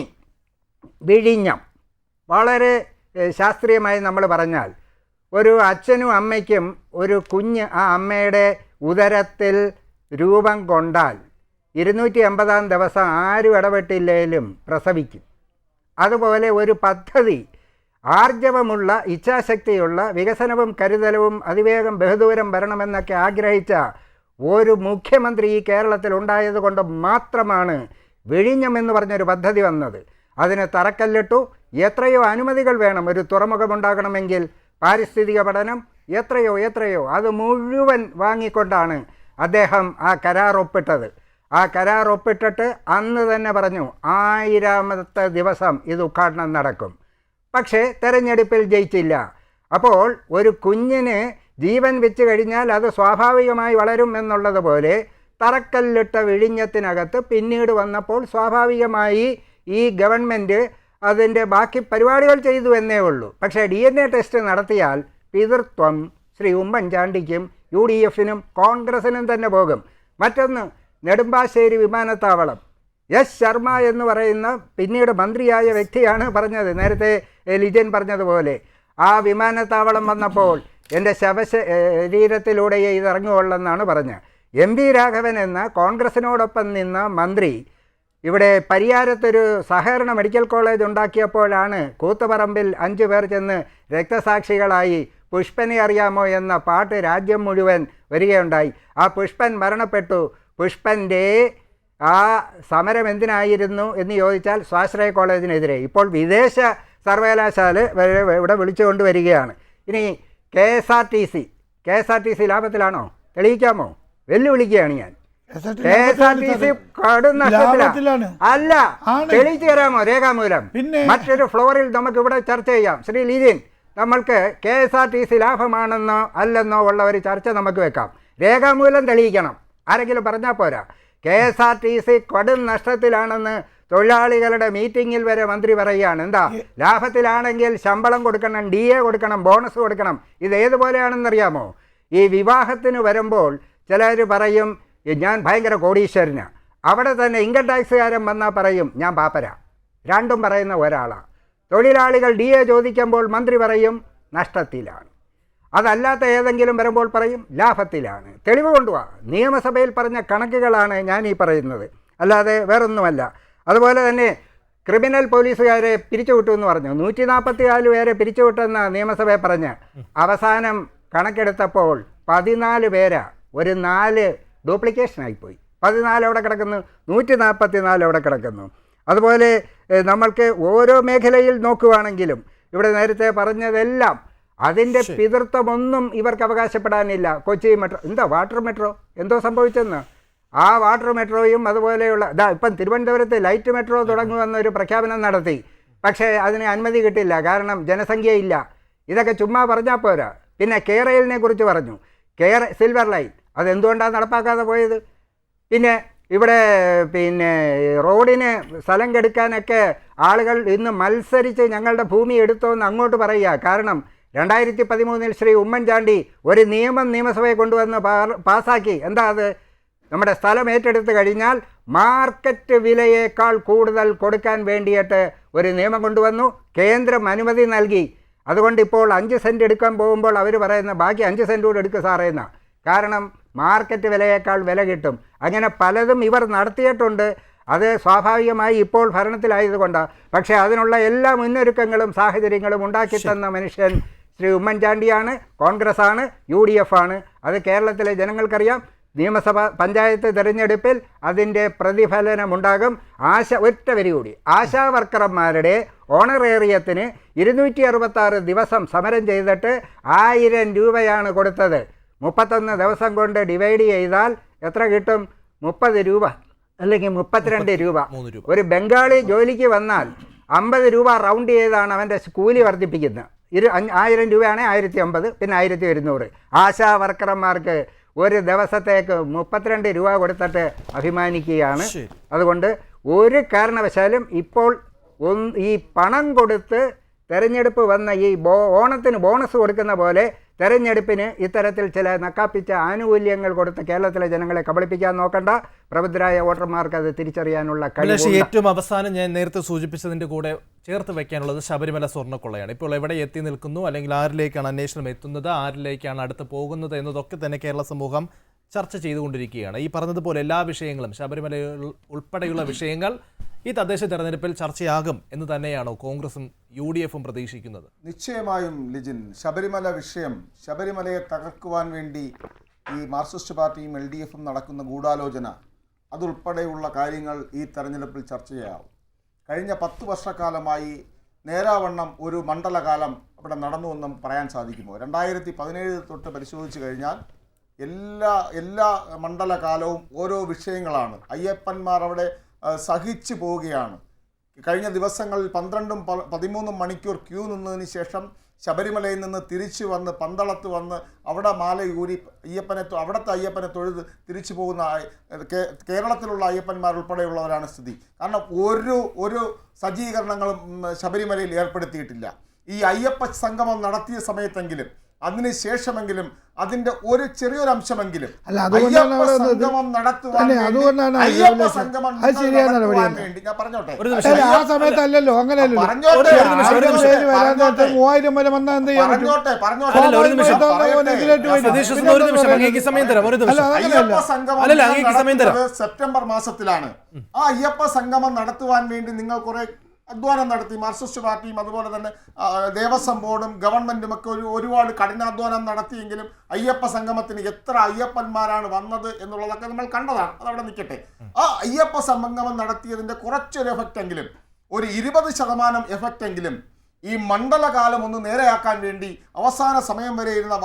വിഴിഞ്ഞം, വളരെ ശാസ്ത്രീയമായി നമ്മൾ പറഞ്ഞാൽ ഒരു അച്ഛനും അമ്മയ്ക്കും ഒരു കുഞ്ഞ് ആ അമ്മയുടെ ഉദരത്തിൽ രൂപം കൊണ്ടാൽ 280-ാം ദിവസം ആരും ഇടപെട്ടില്ലെങ്കിലും പ്രസവിക്കും. അതുപോലെ ഒരു പദ്ധതി ആർജവമുള്ള, ഇച്ഛാശക്തിയുള്ള, വികസനവും കരുതലവും അതിവേഗം ബഹുദൂരം വരണമെന്നൊക്കെ ആഗ്രഹിച്ച ഒരു മുഖ്യമന്ത്രി ഈ കേരളത്തിൽ ഉണ്ടായത് കൊണ്ട് മാത്രമാണ് വിഴിഞ്ഞം എന്ന് പറഞ്ഞൊരു പദ്ധതി വന്നത്. അതിന് തറക്കല്ലിട്ടു. എത്രയോ അനുമതികൾ വേണം ഒരു തുറമുഖമുണ്ടാകണമെങ്കിൽ, പാരിസ്ഥിതിക പഠനം എത്രയോ അത് മുഴുവൻ വാങ്ങിക്കൊണ്ടാണ് അദ്ദേഹം ആ കരാർ ഒപ്പിട്ടത്. ആ കരാർ ഒപ്പിട്ടിട്ട് അന്ന് തന്നെ പറഞ്ഞു 1000ാമത്തെ ദിവസം ഇത് ഉദ്ഘാടനം നടക്കും. പക്ഷേ തെരഞ്ഞെടുപ്പിൽ ജയിച്ചില്ല. അപ്പോൾ ഒരു കുഞ്ഞിന് ജീവൻ വെച്ച് കഴിഞ്ഞാൽ അത് സ്വാഭാവികമായി വളരും എന്നുള്ളതുപോലെ തറക്കല്ലിട്ട വിഴിഞ്ഞത്തിനകത്ത് പിന്നീട് വന്നപ്പോൾ സ്വാഭാവികമായി ഈ ഗവൺമെൻറ് അതിൻ്റെ ബാക്കി പരിപാടികൾ ചെയ്തു എന്നേ ഉള്ളൂ. പക്ഷേ DNA ടെസ്റ്റ് നടത്തിയാൽ പിതൃത്വം ശ്രീ ഉമ്മൻചാണ്ടിക്കും UDF-നും കോൺഗ്രസിനും തന്നെ പോകും. മറ്റൊന്ന്, നെടുമ്പാശ്ശേരി വിമാനത്താവളം എസ് ശർമ്മ എന്ന് പറയുന്ന പിന്നീട് മന്ത്രിയായ വ്യക്തിയാണ് പറഞ്ഞത്, നേരത്തെ ലിജൻ പറഞ്ഞതുപോലെ. ആ വിമാനത്താവളം വന്നപ്പോൾ എൻ്റെ ശരീരത്തിലൂടെയേ ഇതിറങ്ങുകയുള്ളെന്നാണ് പറഞ്ഞത്. MP രാഘവൻ എന്ന കോൺഗ്രസിനോടൊപ്പം നിന്ന മന്ത്രി ഇവിടെ പരിയാരത്തൊരു സഹകരണ മെഡിക്കൽ കോളേജ് ഉണ്ടാക്കിയപ്പോഴാണ് കൂത്തുപറമ്പിൽ 5 പേർ ചെന്ന് രക്തസാക്ഷികളായി പുഷ്പനെ അറിയാമോ എന്ന പാട്ട് രാജ്യം മുഴുവൻ വരികയുണ്ടായി. ആ പുഷ്പൻ മരണപ്പെട്ടു. പുഷ്പൻ്റെ ആ സമരം എന്തിനായിരുന്നു എന്ന് ചോദിച്ചാൽ സ്വാശ്രയ കോളേജിനെതിരെ. ഇപ്പോൾ വിദേശ സർവകലാശാല ഇവിടെ വിളിച്ചുകൊണ്ട് വരികയാണ്. ഇനി KSRTC ലാഭത്തിലാണോ? തെളിയിക്കാമോ? വെല്ലുവിളിക്കുകയാണ് ഞാൻ. KSRTC കടും നഷ്ടത്തിലാണ്. അല്ല, തെളിയിച്ചു തരാമോ രേഖാമൂലം? മറ്റൊരു ഫ്ലോറിൽ നമുക്ക് ഇവിടെ ചർച്ച ചെയ്യാം. ശ്രീ ലീജിൻ, നമ്മൾക്ക് KSRTC ലാഭമാണെന്നോ അല്ലെന്നോ ഉള്ള ഒരു ചർച്ച നമുക്ക് വെക്കാം. രേഖാമൂലം തെളിയിക്കണം. ആരെങ്കിലും പറഞ്ഞാൽ പോരാ. KSRTC കടും നഷ്ടത്തിലാണെന്ന് തൊഴിലാളികളുടെ മീറ്റിങ്ങിൽ വരെ മന്ത്രി പറയുകയാണ്. എന്താ, ലാഭത്തിലാണെങ്കിൽ ശമ്പളം കൊടുക്കണം, DA കൊടുക്കണം, ബോണസ് കൊടുക്കണം. ഇത് ഏതുപോലെയാണെന്നറിയാമോ? ഈ വിവാഹത്തിന് വരുമ്പോൾ ചിലർ പറയും ഞാൻ ഭയങ്കര കോടീശ്വരനാണ്. അവിടെ തന്നെ ഇൻകം ടാക്സുകാരൻ വന്നാൽ പറയും ഞാൻ പാപ്പര. രണ്ടും പറയുന്ന ഒരാളാണ്. തൊഴിലാളികൾ DA ചോദിക്കുമ്പോൾ മന്ത്രി പറയും നഷ്ടത്തിലാണ്. അതല്ലാത്ത ഏതെങ്കിലും വരുമ്പോൾ പറയും ലാഭത്തിലാണ്. തെളിവ് കൊണ്ടുപോവാ. നിയമസഭയിൽ പറഞ്ഞ കണക്കുകളാണ് ഞാൻ ഈ പറയുന്നത്, അല്ലാതെ വേറൊന്നുമല്ല. അതുപോലെ തന്നെ ക്രിമിനൽ പോലീസുകാരെ പിരിച്ചുവിട്ടു എന്ന് പറഞ്ഞു. 144 പേരെ പിരിച്ചുവിട്ടെന്ന നിയമസഭയെ പറഞ്ഞ് അവസാനം കണക്കെടുത്തപ്പോൾ 14 പേരാ. ഒരു 4 ഡ്യൂപ്ലിക്കേഷനായിപ്പോയി. 14 അവിടെ കിടക്കുന്നു, 144 അവിടെ കിടക്കുന്നു. അതുപോലെ നമ്മൾക്ക് ഓരോ മേഖലയിൽ നോക്കുകയാണെങ്കിലും ഇവിടെ നേരത്തെ പറഞ്ഞതെല്ലാം അതിൻ്റെ പിതൃത്വമൊന്നും ഇവർക്ക് അവകാശപ്പെടാനില്ല. കൊച്ചി മെട്രോ, എന്താ വാട്ടർ മെട്രോ എന്തോ സംഭവിച്ചെന്ന്. ആ വാട്ടർ മെട്രോയും അതുപോലെയുള്ള ഇപ്പം തിരുവനന്തപുരത്ത് ലൈറ്റ് മെട്രോ തുടങ്ങുമെന്നൊരു പ്രഖ്യാപനം നടത്തി. പക്ഷേ അതിന് അനുമതി കിട്ടില്ല, കാരണം ജനസംഖ്യയില്ല. ഇതൊക്കെ ചുമ്മാ പറഞ്ഞാൽ പോരാ. പിന്നെ കേരളിനെ കുറിച്ച് പറഞ്ഞു. സിൽവർ ലൈൻ അതെന്തുകൊണ്ടാണ് നടപ്പാക്കാതെ പോയത്? പിന്നെ ഇവിടെ റോഡിന് സ്ഥലം കെടുക്കാനൊക്കെ ആളുകൾ ഇന്ന് മത്സരിച്ച് ഞങ്ങളുടെ ഭൂമി എടുത്തോന്ന് അങ്ങോട്ട് പറയുക. കാരണം 2013 ശ്രീ ഉമ്മൻചാണ്ടി ഒരു നിയമസഭയെ കൊണ്ടുവന്ന് പാസ്സാക്കി. എന്താ അത്? നമ്മുടെ സ്ഥലം ഏറ്റെടുത്ത് കഴിഞ്ഞാൽ മാർക്കറ്റ് വിലയേക്കാൾ കൂടുതൽ കൊടുക്കാൻ വേണ്ടിയിട്ട് ഒരു നിയമം കൊണ്ടുവന്നു. കേന്ദ്രം അനുമതി നൽകി. അതുകൊണ്ട് ഇപ്പോൾ 5 സെൻറ്റ് എടുക്കാൻ പോകുമ്പോൾ അവർ പറയുന്ന ബാക്കി 5 സെൻറ്റ് കൂടെ എടുക്കുക സാറേന്ന. കാരണം മാർക്കറ്റ് വിലയേക്കാൾ വില കിട്ടും. അങ്ങനെ പലതും ഇവർ നടത്തിയിട്ടുണ്ട്. അത് സ്വാഭാവികമായി ഇപ്പോൾ ഭരണത്തിലായതുകൊണ്ടാണ്. പക്ഷേ അതിനുള്ള എല്ലാ മുന്നൊരുക്കങ്ങളും സാഹചര്യങ്ങളും ഉണ്ടാക്കി തന്ന മനുഷ്യൻ ശ്രീ ഉമ്മൻചാണ്ടിയാണ്, കോൺഗ്രസ്സാണ്, UDF ആണ്. അത് കേരളത്തിലെ ജനങ്ങൾക്കറിയാം. നിയമസഭ പഞ്ചായത്ത് തിരഞ്ഞെടുപ്പിൽ അതിൻ്റെ പ്രതിഫലനമുണ്ടാകും. ഒറ്റ വരി കൂടി, ആശാ വർക്കർമാരുടെ ഓണറേറിയത്തിന് 266 ദിവസം സമരം ചെയ്തിട്ട് 1000 രൂപയാണ് കൊടുത്തത്. 31 ദിവസം കൊണ്ട് ഡിവൈഡ് ചെയ്താൽ എത്ര കിട്ടും? 30 രൂപ അല്ലെങ്കിൽ 32 രൂപ. ഒരു ബംഗാളി ജോലിക്ക് വന്നാൽ 50 രൂപ റൗണ്ട് ചെയ്താണ് അവൻ്റെ കൂലി വർദ്ധിപ്പിക്കുന്നത്. 1000 രൂപയാണെങ്കിൽ 1050, പിന്നെ 1100. ആശാ വർക്കർമാർക്ക് ഒരു ദിവസത്തേക്ക് 32 രൂപ കൊടുത്തിട്ട് അഭിമാനിക്കുകയാണ്. അതുകൊണ്ട് ഒരു കാരണവശാലും ഇപ്പോൾ ഈ പണം കൊടുത്ത് തെരഞ്ഞെടുപ്പ് വന്ന ഈ ഓണത്തിന് ബോണസ് കൊടുക്കുന്ന പോലെ തെരഞ്ഞെടുപ്പിന് ഇത്തരത്തിൽ ചില നക്കാപ്പിച്ച ആനുകൂല്യങ്ങൾ കൊടുത്ത് കേരളത്തിലെ ജനങ്ങളെ കബളിപ്പിക്കാൻ നോക്കണ്ട. പ്രബുദ്ധരായ വോട്ടർമാർക്ക് അത് തിരിച്ചറിയാനുള്ള കഴിവ്. ഏറ്റവും അവസാനം ഞാൻ നേരത്തെ സൂചിപ്പിച്ചതിൻ്റെ കൂടെ ചേർത്ത് വെക്കാനുള്ളത് ശബരിമല സ്വർണ്ണക്കൊള്ളയാണ്. ഇപ്പോൾ എവിടെ എത്തി നിൽക്കുന്നു, അല്ലെങ്കിൽ ആരിലേക്കാണ് അന്വേഷണം എത്തുന്നത്, ആരിലേക്കാണ് അടുത്ത് പോകുന്നത് എന്നതൊക്കെ തന്നെ കേരള സമൂഹം ചർച്ച ചെയ്തുകൊണ്ടിരിക്കുകയാണ്. ഈ പറഞ്ഞതുപോലെ എല്ലാ വിഷയങ്ങളും, ശബരിമല ഉൾപ്പെടെയുള്ള വിഷയങ്ങൾ ഈ തദ്ദേശ തെരഞ്ഞെടുപ്പിൽ ചർച്ചയാകും എന്ന് തന്നെയാണോ കോൺഗ്രസും UDF പ്രതീക്ഷിക്കുന്നത്? നിശ്ചയമായും ലിജിൻ, ശബരിമല വിഷയം, ശബരിമലയെ തകർക്കുവാൻ വേണ്ടി ഈ മാർക്സിസ്റ്റ് പാർട്ടിയും LDF നടക്കുന്ന ഗൂഢാലോചന, അതുൾപ്പെടെയുള്ള കാര്യങ്ങൾ ഈ തെരഞ്ഞെടുപ്പിൽ ചർച്ചയാവും. കഴിഞ്ഞ 10 വർഷക്കാലമായി നേരാവണ്ണം ഒരു മണ്ഡലകാലം അവിടെ നടന്നുവെന്ന് നമുക്ക് പറയാൻ സാധിക്കുമോ? 2017 തൊട്ട് പരിശോധിച്ച് കഴിഞ്ഞാൽ എല്ലാ മണ്ഡലകാലവും ഓരോ വിഷയങ്ങളാണ്. അയ്യപ്പന്മാർ അവിടെ സഹിച്ചു പോവുകയാണ്. കഴിഞ്ഞ ദിവസങ്ങളിൽ 12-13 മണിക്കൂർ ക്യൂ നിന്നതിന് ശേഷം ശബരിമലയിൽ നിന്ന് തിരിച്ചു വന്ന് പന്തളത്ത് വന്ന് അവിടെ മാലയൂരി അവിടുത്തെ അയ്യപ്പനെ തൊഴുത് തിരിച്ചു പോകുന്ന കേരളത്തിലുള്ള അയ്യപ്പന്മാർ ഉൾപ്പെടെയുള്ളവരാണ് സ്ഥിതി. കാരണം ഒരു സജ്ജീകരണങ്ങളും ശബരിമലയിൽ ഏർപ്പെടുത്തിയിട്ടില്ല. ഈ അയ്യപ്പ സംഗമം നടത്തിയ സമയത്തെങ്കിലും അതിനുശേഷമെങ്കിലും അതിന്റെ ഒരു ചെറിയൊരു അംശമെങ്കിലും സംഗമം നടത്തുവാൻ വേണ്ടി ഞാൻ പറഞ്ഞോട്ടെ. ആ സമയത്തല്ലല്ലോ, അങ്ങനെയല്ലോ. സെപ്റ്റംബർ മാസത്തിലാണ്. ആ അയ്യപ്പ സംഗമം നടത്തുവാൻ വേണ്ടി നിങ്ങൾ കുറെ അധ്വാനം നടത്തി. മാർക്സിസ്റ്റ് പാർട്ടിയും അതുപോലെ തന്നെ ദേവസ്വം ബോർഡും ഗവൺമെന്റും ഒക്കെ ഒരുപാട് കഠിനാധ്വാനം നടത്തിയെങ്കിലും അയ്യപ്പ സംഗമത്തിന് എത്ര അയ്യപ്പന്മാരാണ് വന്നത് എന്നുള്ളതൊക്കെ നമ്മൾ കണ്ടതാണ്. അതവിടെ നിൽക്കട്ടെ. ആ അയ്യപ്പ സംഗമം നടത്തിയതിന്റെ കുറച്ചൊരു എഫക്റ്റെങ്കിലും, ഒരു 20% എഫക്റ്റെങ്കിലും ഈ മണ്ഡലകാലം ഒന്ന് നേരെയാക്കാൻ വേണ്ടി അവസാന സമയം വരെ ഇരുന്ന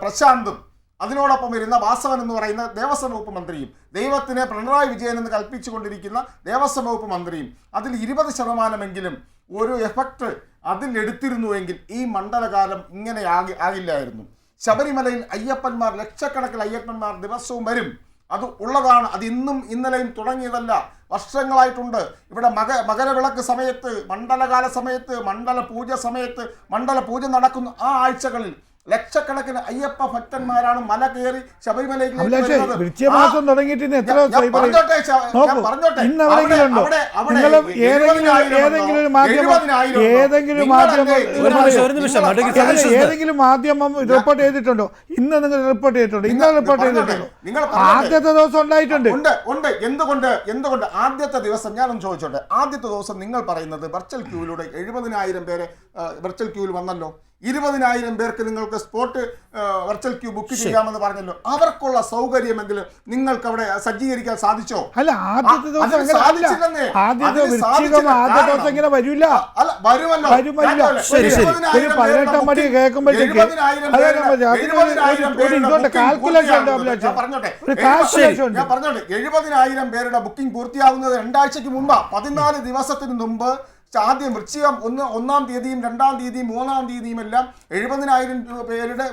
പ്രശാന്തും അതിനോടൊപ്പം വരുന്ന വാസവൻ എന്ന് പറയുന്ന ദേവസ്വം വകുപ്പ് മന്ത്രിയും, ദൈവത്തിനെ പിണറായി വിജയൻ എന്ന് കൽപ്പിച്ചുകൊണ്ടിരിക്കുന്ന ദേവസ്വം വകുപ്പ് മന്ത്രിയും അതിൽ 20% ഒരു എഫക്റ്റ് അതിലെടുത്തിരുന്നുവെങ്കിൽ ഈ മണ്ഡലകാലം ഇങ്ങനെ ആകില്ലായിരുന്നു. ശബരിമലയിൽ അയ്യപ്പന്മാർ, ലക്ഷക്കണക്കിന് അയ്യപ്പന്മാർ ദിവസവും വരും. അത് ഉള്ളതാണ്. അത് ഇന്നും ഇന്നലെയും തുടങ്ങിയതല്ല, വർഷങ്ങളായിട്ടുണ്ട്. ഇവിടെ മകരവിളക്ക് സമയത്ത്, മണ്ഡലകാല സമയത്ത്, മണ്ഡല പൂജ നടക്കുന്ന ആ ആഴ്ചകളിൽ ലക്ഷക്കണക്കിന് അയ്യപ്പ ഭക്തന്മാരാണ് മല കയറി ശബരിമലയിലേക്ക് ഏതെങ്കിലും മാധ്യമം റിപ്പോർട്ട് ചെയ്തിട്ടുണ്ടോ? ഇന്ന് നിങ്ങൾ റിപ്പോർട്ട് ചെയ്തിട്ടുണ്ടോ? ഇന്നലെ റിപ്പോർട്ട് ചെയ്തിട്ടുണ്ടോ? ആദ്യത്തെ ദിവസം ഉണ്ടായിട്ടുണ്ട്. എന്തുകൊണ്ട് ആദ്യത്തെ ദിവസം ഞാനൊന്ന് ചോദിച്ചോട്ടെ. ആദ്യത്തെ ദിവസം നിങ്ങൾ പറയുന്നത് വെർച്വൽ ക്യൂവിലൂടെ 70,000 പേരെ വെർച്വൽ ക്യൂവിൽ വന്നല്ലോ. 20,000 പേർക്ക് നിങ്ങൾക്ക് സ്പോട്ട് വെർച്വൽ ക്യൂ ബുക്ക് ചെയ്യാമെന്ന് പറഞ്ഞല്ലോ. അവർക്കുള്ള സൗകര്യമെങ്കിലും നിങ്ങൾക്ക് അവിടെ സജ്ജീകരിക്കാൻ സാധിച്ചോ? അല്ല, ആദ്യത്തെ ദിവസം ഇങ്ങനെ വരില്ല. വരുമല്ലോ. മണി കേൾക്കുമ്പോഴത്തേക്ക് ഞാൻ പറഞ്ഞോട്ടെ. 70,000 പേരുടെ ബുക്കിംഗ് പൂർത്തിയാകുന്നത് 2 ആഴ്ചക്ക് മുമ്പ്, 14 ദിവസത്തിന് മുമ്പ്. ആദ്യം വൃശ്ചികം 1-ാം തീയതിയും 2-ാം തീയതിയും 3-ാം തീയതിയും എല്ലാം 70,000 പേരുടെ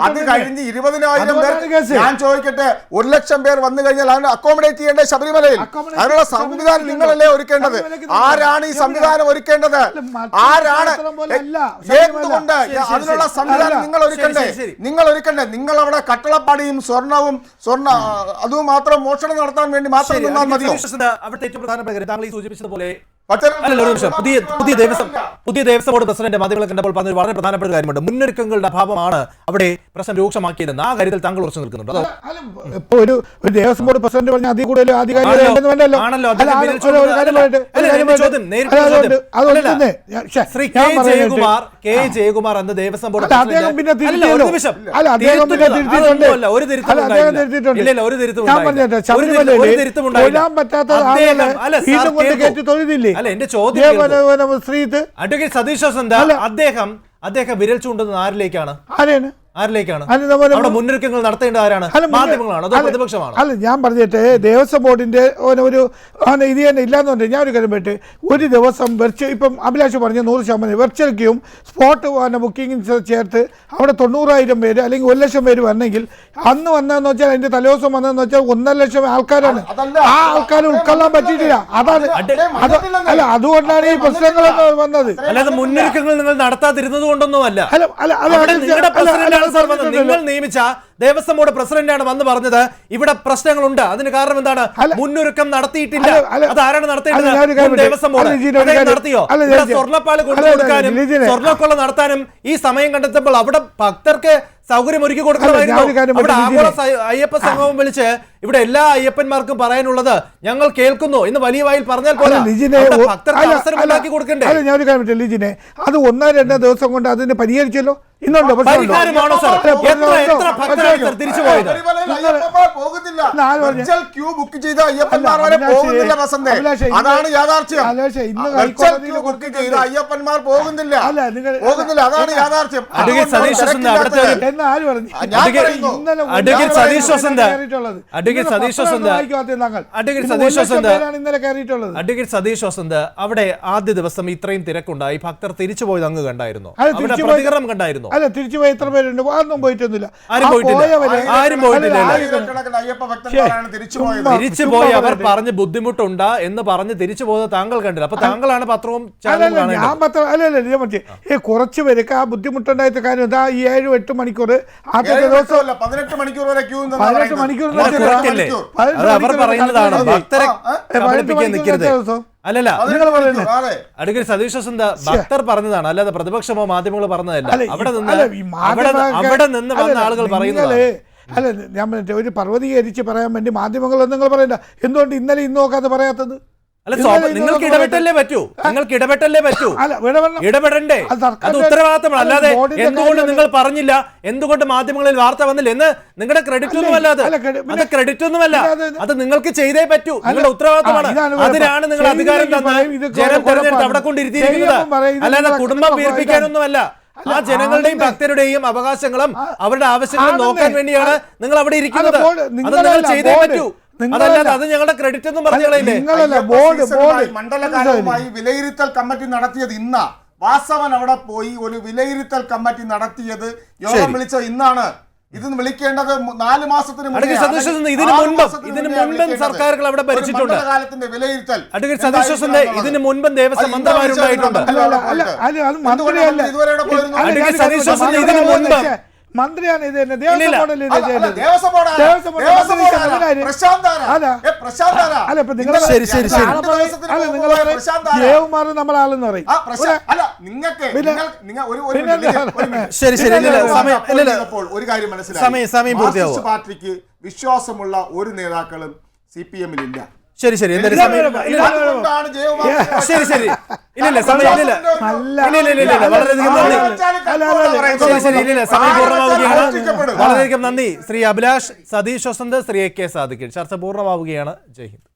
അത് കഴിഞ്ഞ് 20,000 പേർ. ഞാൻ ചോദിക്കട്ടെ, 1,00,000 പേർ വന്നു കഴിഞ്ഞാൽ അതിന് അക്കോമഡേറ്റ് ചെയ്യേണ്ടത് ശബരിമലയിൽ? അതിനുള്ള സംവിധാനം നിങ്ങളല്ലേ ഒരുക്കേണ്ടത്? ആരാണ് ഈ സംവിധാനം ഒരുക്കേണ്ടത്? ആരാണ്? എന്തുകൊണ്ട് അതിനുള്ള സംവിധാനം നിങ്ങൾ ഒരുക്കണ്ടേ? നിങ്ങൾ അവിടെ കട്ടളപ്പാടിയും സ്വർണവും അതും മാത്രം മോഷണം നടത്താൻ വേണ്ടി മാത്രം നിന്നാൽ മതിയോ? അവിടുത്തെ ഏറ്റവും പ്രധാനപ്പെട്ട കാര്യം താങ്കൾ സൂചിപ്പിച്ചതുപോലെ പുതിയ ദേവസ്വം ബോർഡ് പ്രസിഡന്റ് മാധ്യമങ്ങളെ കണ്ടപ്പോൾ പറഞ്ഞൊരു വളരെ പ്രധാനപ്പെട്ട കാര്യമുണ്ട്. മുന്നൊരുക്കങ്ങളുടെ അഭാവമാണ് അവിടെ പ്രശ്നം രൂക്ഷമാക്കിയതെന്ന്. ആ കാര്യത്തിൽ താങ്കൾ ഉറച്ചു നിൽക്കുന്നുണ്ടോ? ഇപ്പൊ ഒരു ദേവസ്വം ബോർഡ് പ്രസിഡന്റ് പറഞ്ഞ അതിൽ കൂടുതൽ ശ്രീ കെ ജയകുമാർ അന്ന് ദേവസ്വം ബോർഡ് എന്റെ ചോദ്യം അഡ്വക്കേറ്റ് സതീഷ് അദ്ദേഹം വിരൽ ചൂണ്ടുന്നത് ആരിലേക്കാണ്? അവിടെ മുന്നൊരുക്കങ്ങൾ നടത്തേണ്ട ആരാണ്? മാധ്യമങ്ങളാണോ അതോ പ്രതിപക്ഷമാണോ? അല്ല, ഞാൻ പറഞ്ഞിട്ട് ദേവസ്വം ബോർഡിന്റെ ഒരു ഇത് തന്നെ ഇല്ലാന്നുണ്ട്. ഞാൻ ഒരു കാര്യം പറ്റി, ഒരു ദിവസം ഇപ്പം അഭിലാഷ് പറഞ്ഞ 100% വെർച്വൽ ക്യൂവും സ്പോട്ട് ബുക്കിംഗ് ചേർത്ത് അവിടെ 90,000 പേര് അല്ലെങ്കിൽ 1,00,000 പേര് വന്നെങ്കിൽ അന്ന് വന്നതെന്ന് വെച്ചാൽ അതിന്റെ തലേദിവസം വന്നതെന്ന് വെച്ചാൽ 1,50,000 ആൾക്കാരാണ്. ആ ആൾക്കാർ ഉൾക്കൊള്ളാൻ പറ്റിയിട്ടില്ല. അല്ല, അതുകൊണ്ടാണ് ഈ പ്രശ്നങ്ങൾ വന്നത്. അല്ലാതെ മുന്നൊരുക്കങ്ങൾ നിങ്ങൾ നടത്താതിരുന്നത് കൊണ്ടൊന്നുമല്ല. നിങ്ങൾ നിയമിച്ച ദേവസ്വം ബോർഡ് പ്രസിഡന്റാണ് വന്ന് പറഞ്ഞത് ഇവിടെ പ്രശ്നങ്ങളുണ്ട്, അതിന് കാരണം എന്താണ്? മുന്നൊരുക്കം നടത്തിയിട്ടില്ല. അതാരാണ് നടത്തേണ്ടത്? ദേവസ്വം ബോർഡ് നടത്തിയോ? സ്വർണ്ണപ്പാല് കൊണ്ടുകൊടുക്കാനും സ്വർണ്ണക്കൊള്ള നടത്താനും ഈ സമയം കണ്ടെത്തുമ്പോൾ അവിടെ ഭക്തർക്ക് സൗകര്യം ഒരുക്കി ഞാനൊരു കാര്യം കൊടുക്കണമായിരുന്നു. അവിടെ ആഗോള പറഞ്ഞില്ലേ? അയ്യപ്പ സംഗമം വിളിച്ച് ഇവിടെ എല്ലാ അയ്യപ്പന്മാർക്കും പറയാനുള്ളത് ഞങ്ങൾ കേൾക്കുന്നു എന്ന് വലിയ വായിൽ പറഞ്ഞാൽ പോലെ ഭക്തർക്ക് അവസരം ഉണ്ടാക്കി കൊടുക്കണ്ടേ? അല്ല, ഞാനൊരു കാര്യം പറ്റില്ല ലിജിനെ, അത് 1-2 ദിവസം കൊണ്ട് അതിന് പരിഹരിച്ചല്ലോ. ഇന്നുണ്ടോ പരിഹാരമാണോ സർ? എത്ര ഭക്തരാണ് സർ തിരിച്ചു പോയത്? അതാണ് യാഥാർത്ഥ്യം. അയ്യപ്പന്മാർ പോകുന്നില്ല, അതാണ് യാഥാർത്ഥ്യം. അഡ്വക്കേറ്റ് സതീഷ് വസന്ത് അവിടുത്തെ advocate Satheesh Vasanth advocate Satheesh Vasanth advocate Satheesh Vasanth advocate Satheesh Vasanth അവിടെ ആദ്യ ദിവസം ഇത്രയും തിരക്കുണ്ടായി, ഭക്തർ തിരിച്ചു പോയത് അങ്ങ് കണ്ടായിരുന്നു, അവിടെ പ്രതികരണം കണ്ടായിരുന്നു. അല്ല, തിരിച്ചു പോയി എത്ര പേരുണ്ട്? അതൊന്നും പോയിട്ടൊന്നുമില്ല. ആരും പോയിട്ടില്ല. തിരിച്ചു പോയി അവർ പറഞ്ഞ് ബുദ്ധിമുട്ടുണ്ട് എന്ന് പറഞ്ഞ് തിരിച്ചു പോയത് താങ്കൾ കണ്ടില്ല. അപ്പൊ താങ്കളാണ് പത്രവും ഞാൻ പത്രം അല്ലല്ല മറ്റേ കുറച്ച് പേർക്ക് ആ ബുദ്ധിമുട്ടുണ്ടായിട്ട് കാര്യം എന്താ ഈ 7-8 മണിക്കൂർ ആദ്യത്തെ ദിവസം 18 മണിക്കൂർ വരെ ക്യൂ 18 മണിക്കൂർ അവർ പറയുന്നതാണ് ഭക്തരെ നിൽക്കരുത്. അല്ലല്ല, അഡ്വക്കേറ്റ് സതീഷ് വസന്ത് ഭക്തർ പറഞ്ഞതാണ്, അല്ലാതെ പ്രതിപക്ഷമോ മാധ്യമങ്ങളോ പറഞ്ഞതല്ല. അവിടെ നിന്ന് വന്ന ആളുകൾ പറയുന്നത്. അല്ല, ഞാൻ ഒരു പർവ്വതീകരിച്ച് പറയാൻ വേണ്ടി മാധ്യമങ്ങളൊന്നും നിങ്ങൾ പറയണ്ട. എന്തുകൊണ്ട് ഇന്നലെ ഇന്ന് നോക്കാതെ പറയാത്തത്? അല്ല, നിങ്ങൾക്ക് ഇടപെട്ടല്ലേ പറ്റൂ. ഇടപെടണ്ടേ? അത് ഉത്തരവാദിത്തമാണ്. അല്ലാതെ എന്തുകൊണ്ട് നിങ്ങൾ പറഞ്ഞില്ല, എന്തുകൊണ്ട് മാധ്യമങ്ങളിൽ വാർത്ത വന്നില്ല എന്ന് നിങ്ങളുടെ ക്രെഡിറ്റ് ഒന്നും അല്ലാതെ അത് ക്രെഡിറ്റ് ഒന്നുമല്ല. അത് നിങ്ങൾക്ക് ചെയ്തേ പറ്റൂ, നിങ്ങളുടെ ഉത്തരവാദിത്തമാണ്. അതിനാണ് നിങ്ങൾ അധികാരം തന്ന് ജനം തെരഞ്ഞെടുത്ത് അവിടെ കൊണ്ടിരുത്തിയിരിക്കുന്നത്. അല്ലാതെ കുടുംബം പീഡിപ്പിക്കാനൊന്നുമല്ല. ആ ജനങ്ങളുടെയും ഭക്തരുടെയും അവകാശങ്ങളും അവരുടെ ആവശ്യങ്ങളും നോക്കാൻ വേണ്ടിയാണ് നിങ്ങൾ അവിടെ ഇരിക്കുന്നത്. അത് നിങ്ങൾ ചെയ്തേ പറ്റൂ. അതല്ലാതെ അത് ഞങ്ങളുടെ ക്രെഡിറ്റ് ഒന്നും പറഞ്ഞില്ലേ. മണ്ഡലകാലവുമായി വിലയിരുത്തൽ കമ്മിറ്റി നടത്തിയത് ഇന്ന വാസവൻ അവിടെ പോയി ഒരു വിലയിരുത്തൽ കമ്മിറ്റി നടത്തിയത് യോഗം വിളിച്ചത് ഇന്നാണ്. ഇത് വിളിക്കേണ്ടത് 4 മാസത്തിന് ഇതിനു മുൻപും സർക്കാരുകൾ അവിടെ ഭരിച്ചിട്ടുണ്ട്. വിലയിരുത്തൽ ഇതിനു മുൻപും ദേവസ്വം മന്ത്രിമാരുണ്ടായിട്ടുണ്ട്. മന്ത്രിയാണ് ഇത് തന്നെ ദേവന്മാർ നമ്മളാളെന്ന് പറയും. ഒരു കാര്യം മനസ്സിലായി, പാർട്ടിക്ക് വിശ്വാസമുള്ള ഒരു നേതാക്കളും CPM-ൽ ഇല്ല. ശരി ശരി ശരി ശരി ഇല്ലില്ല സമയം വളരെയധികം നന്ദി. ശരി ശരി ഇല്ലില്ല സമയം പൂർണ്ണമാവുകയാണ്. വളരെയധികം നന്ദി ശ്രീ അഭിലാഷ്, സതീഷ് വസന്ത്, ശ്രീ AK സാദിഖ്. ചർച്ച പൂർണ്ണമാവുകയാണ്. ജയ് ഹിന്ദ്.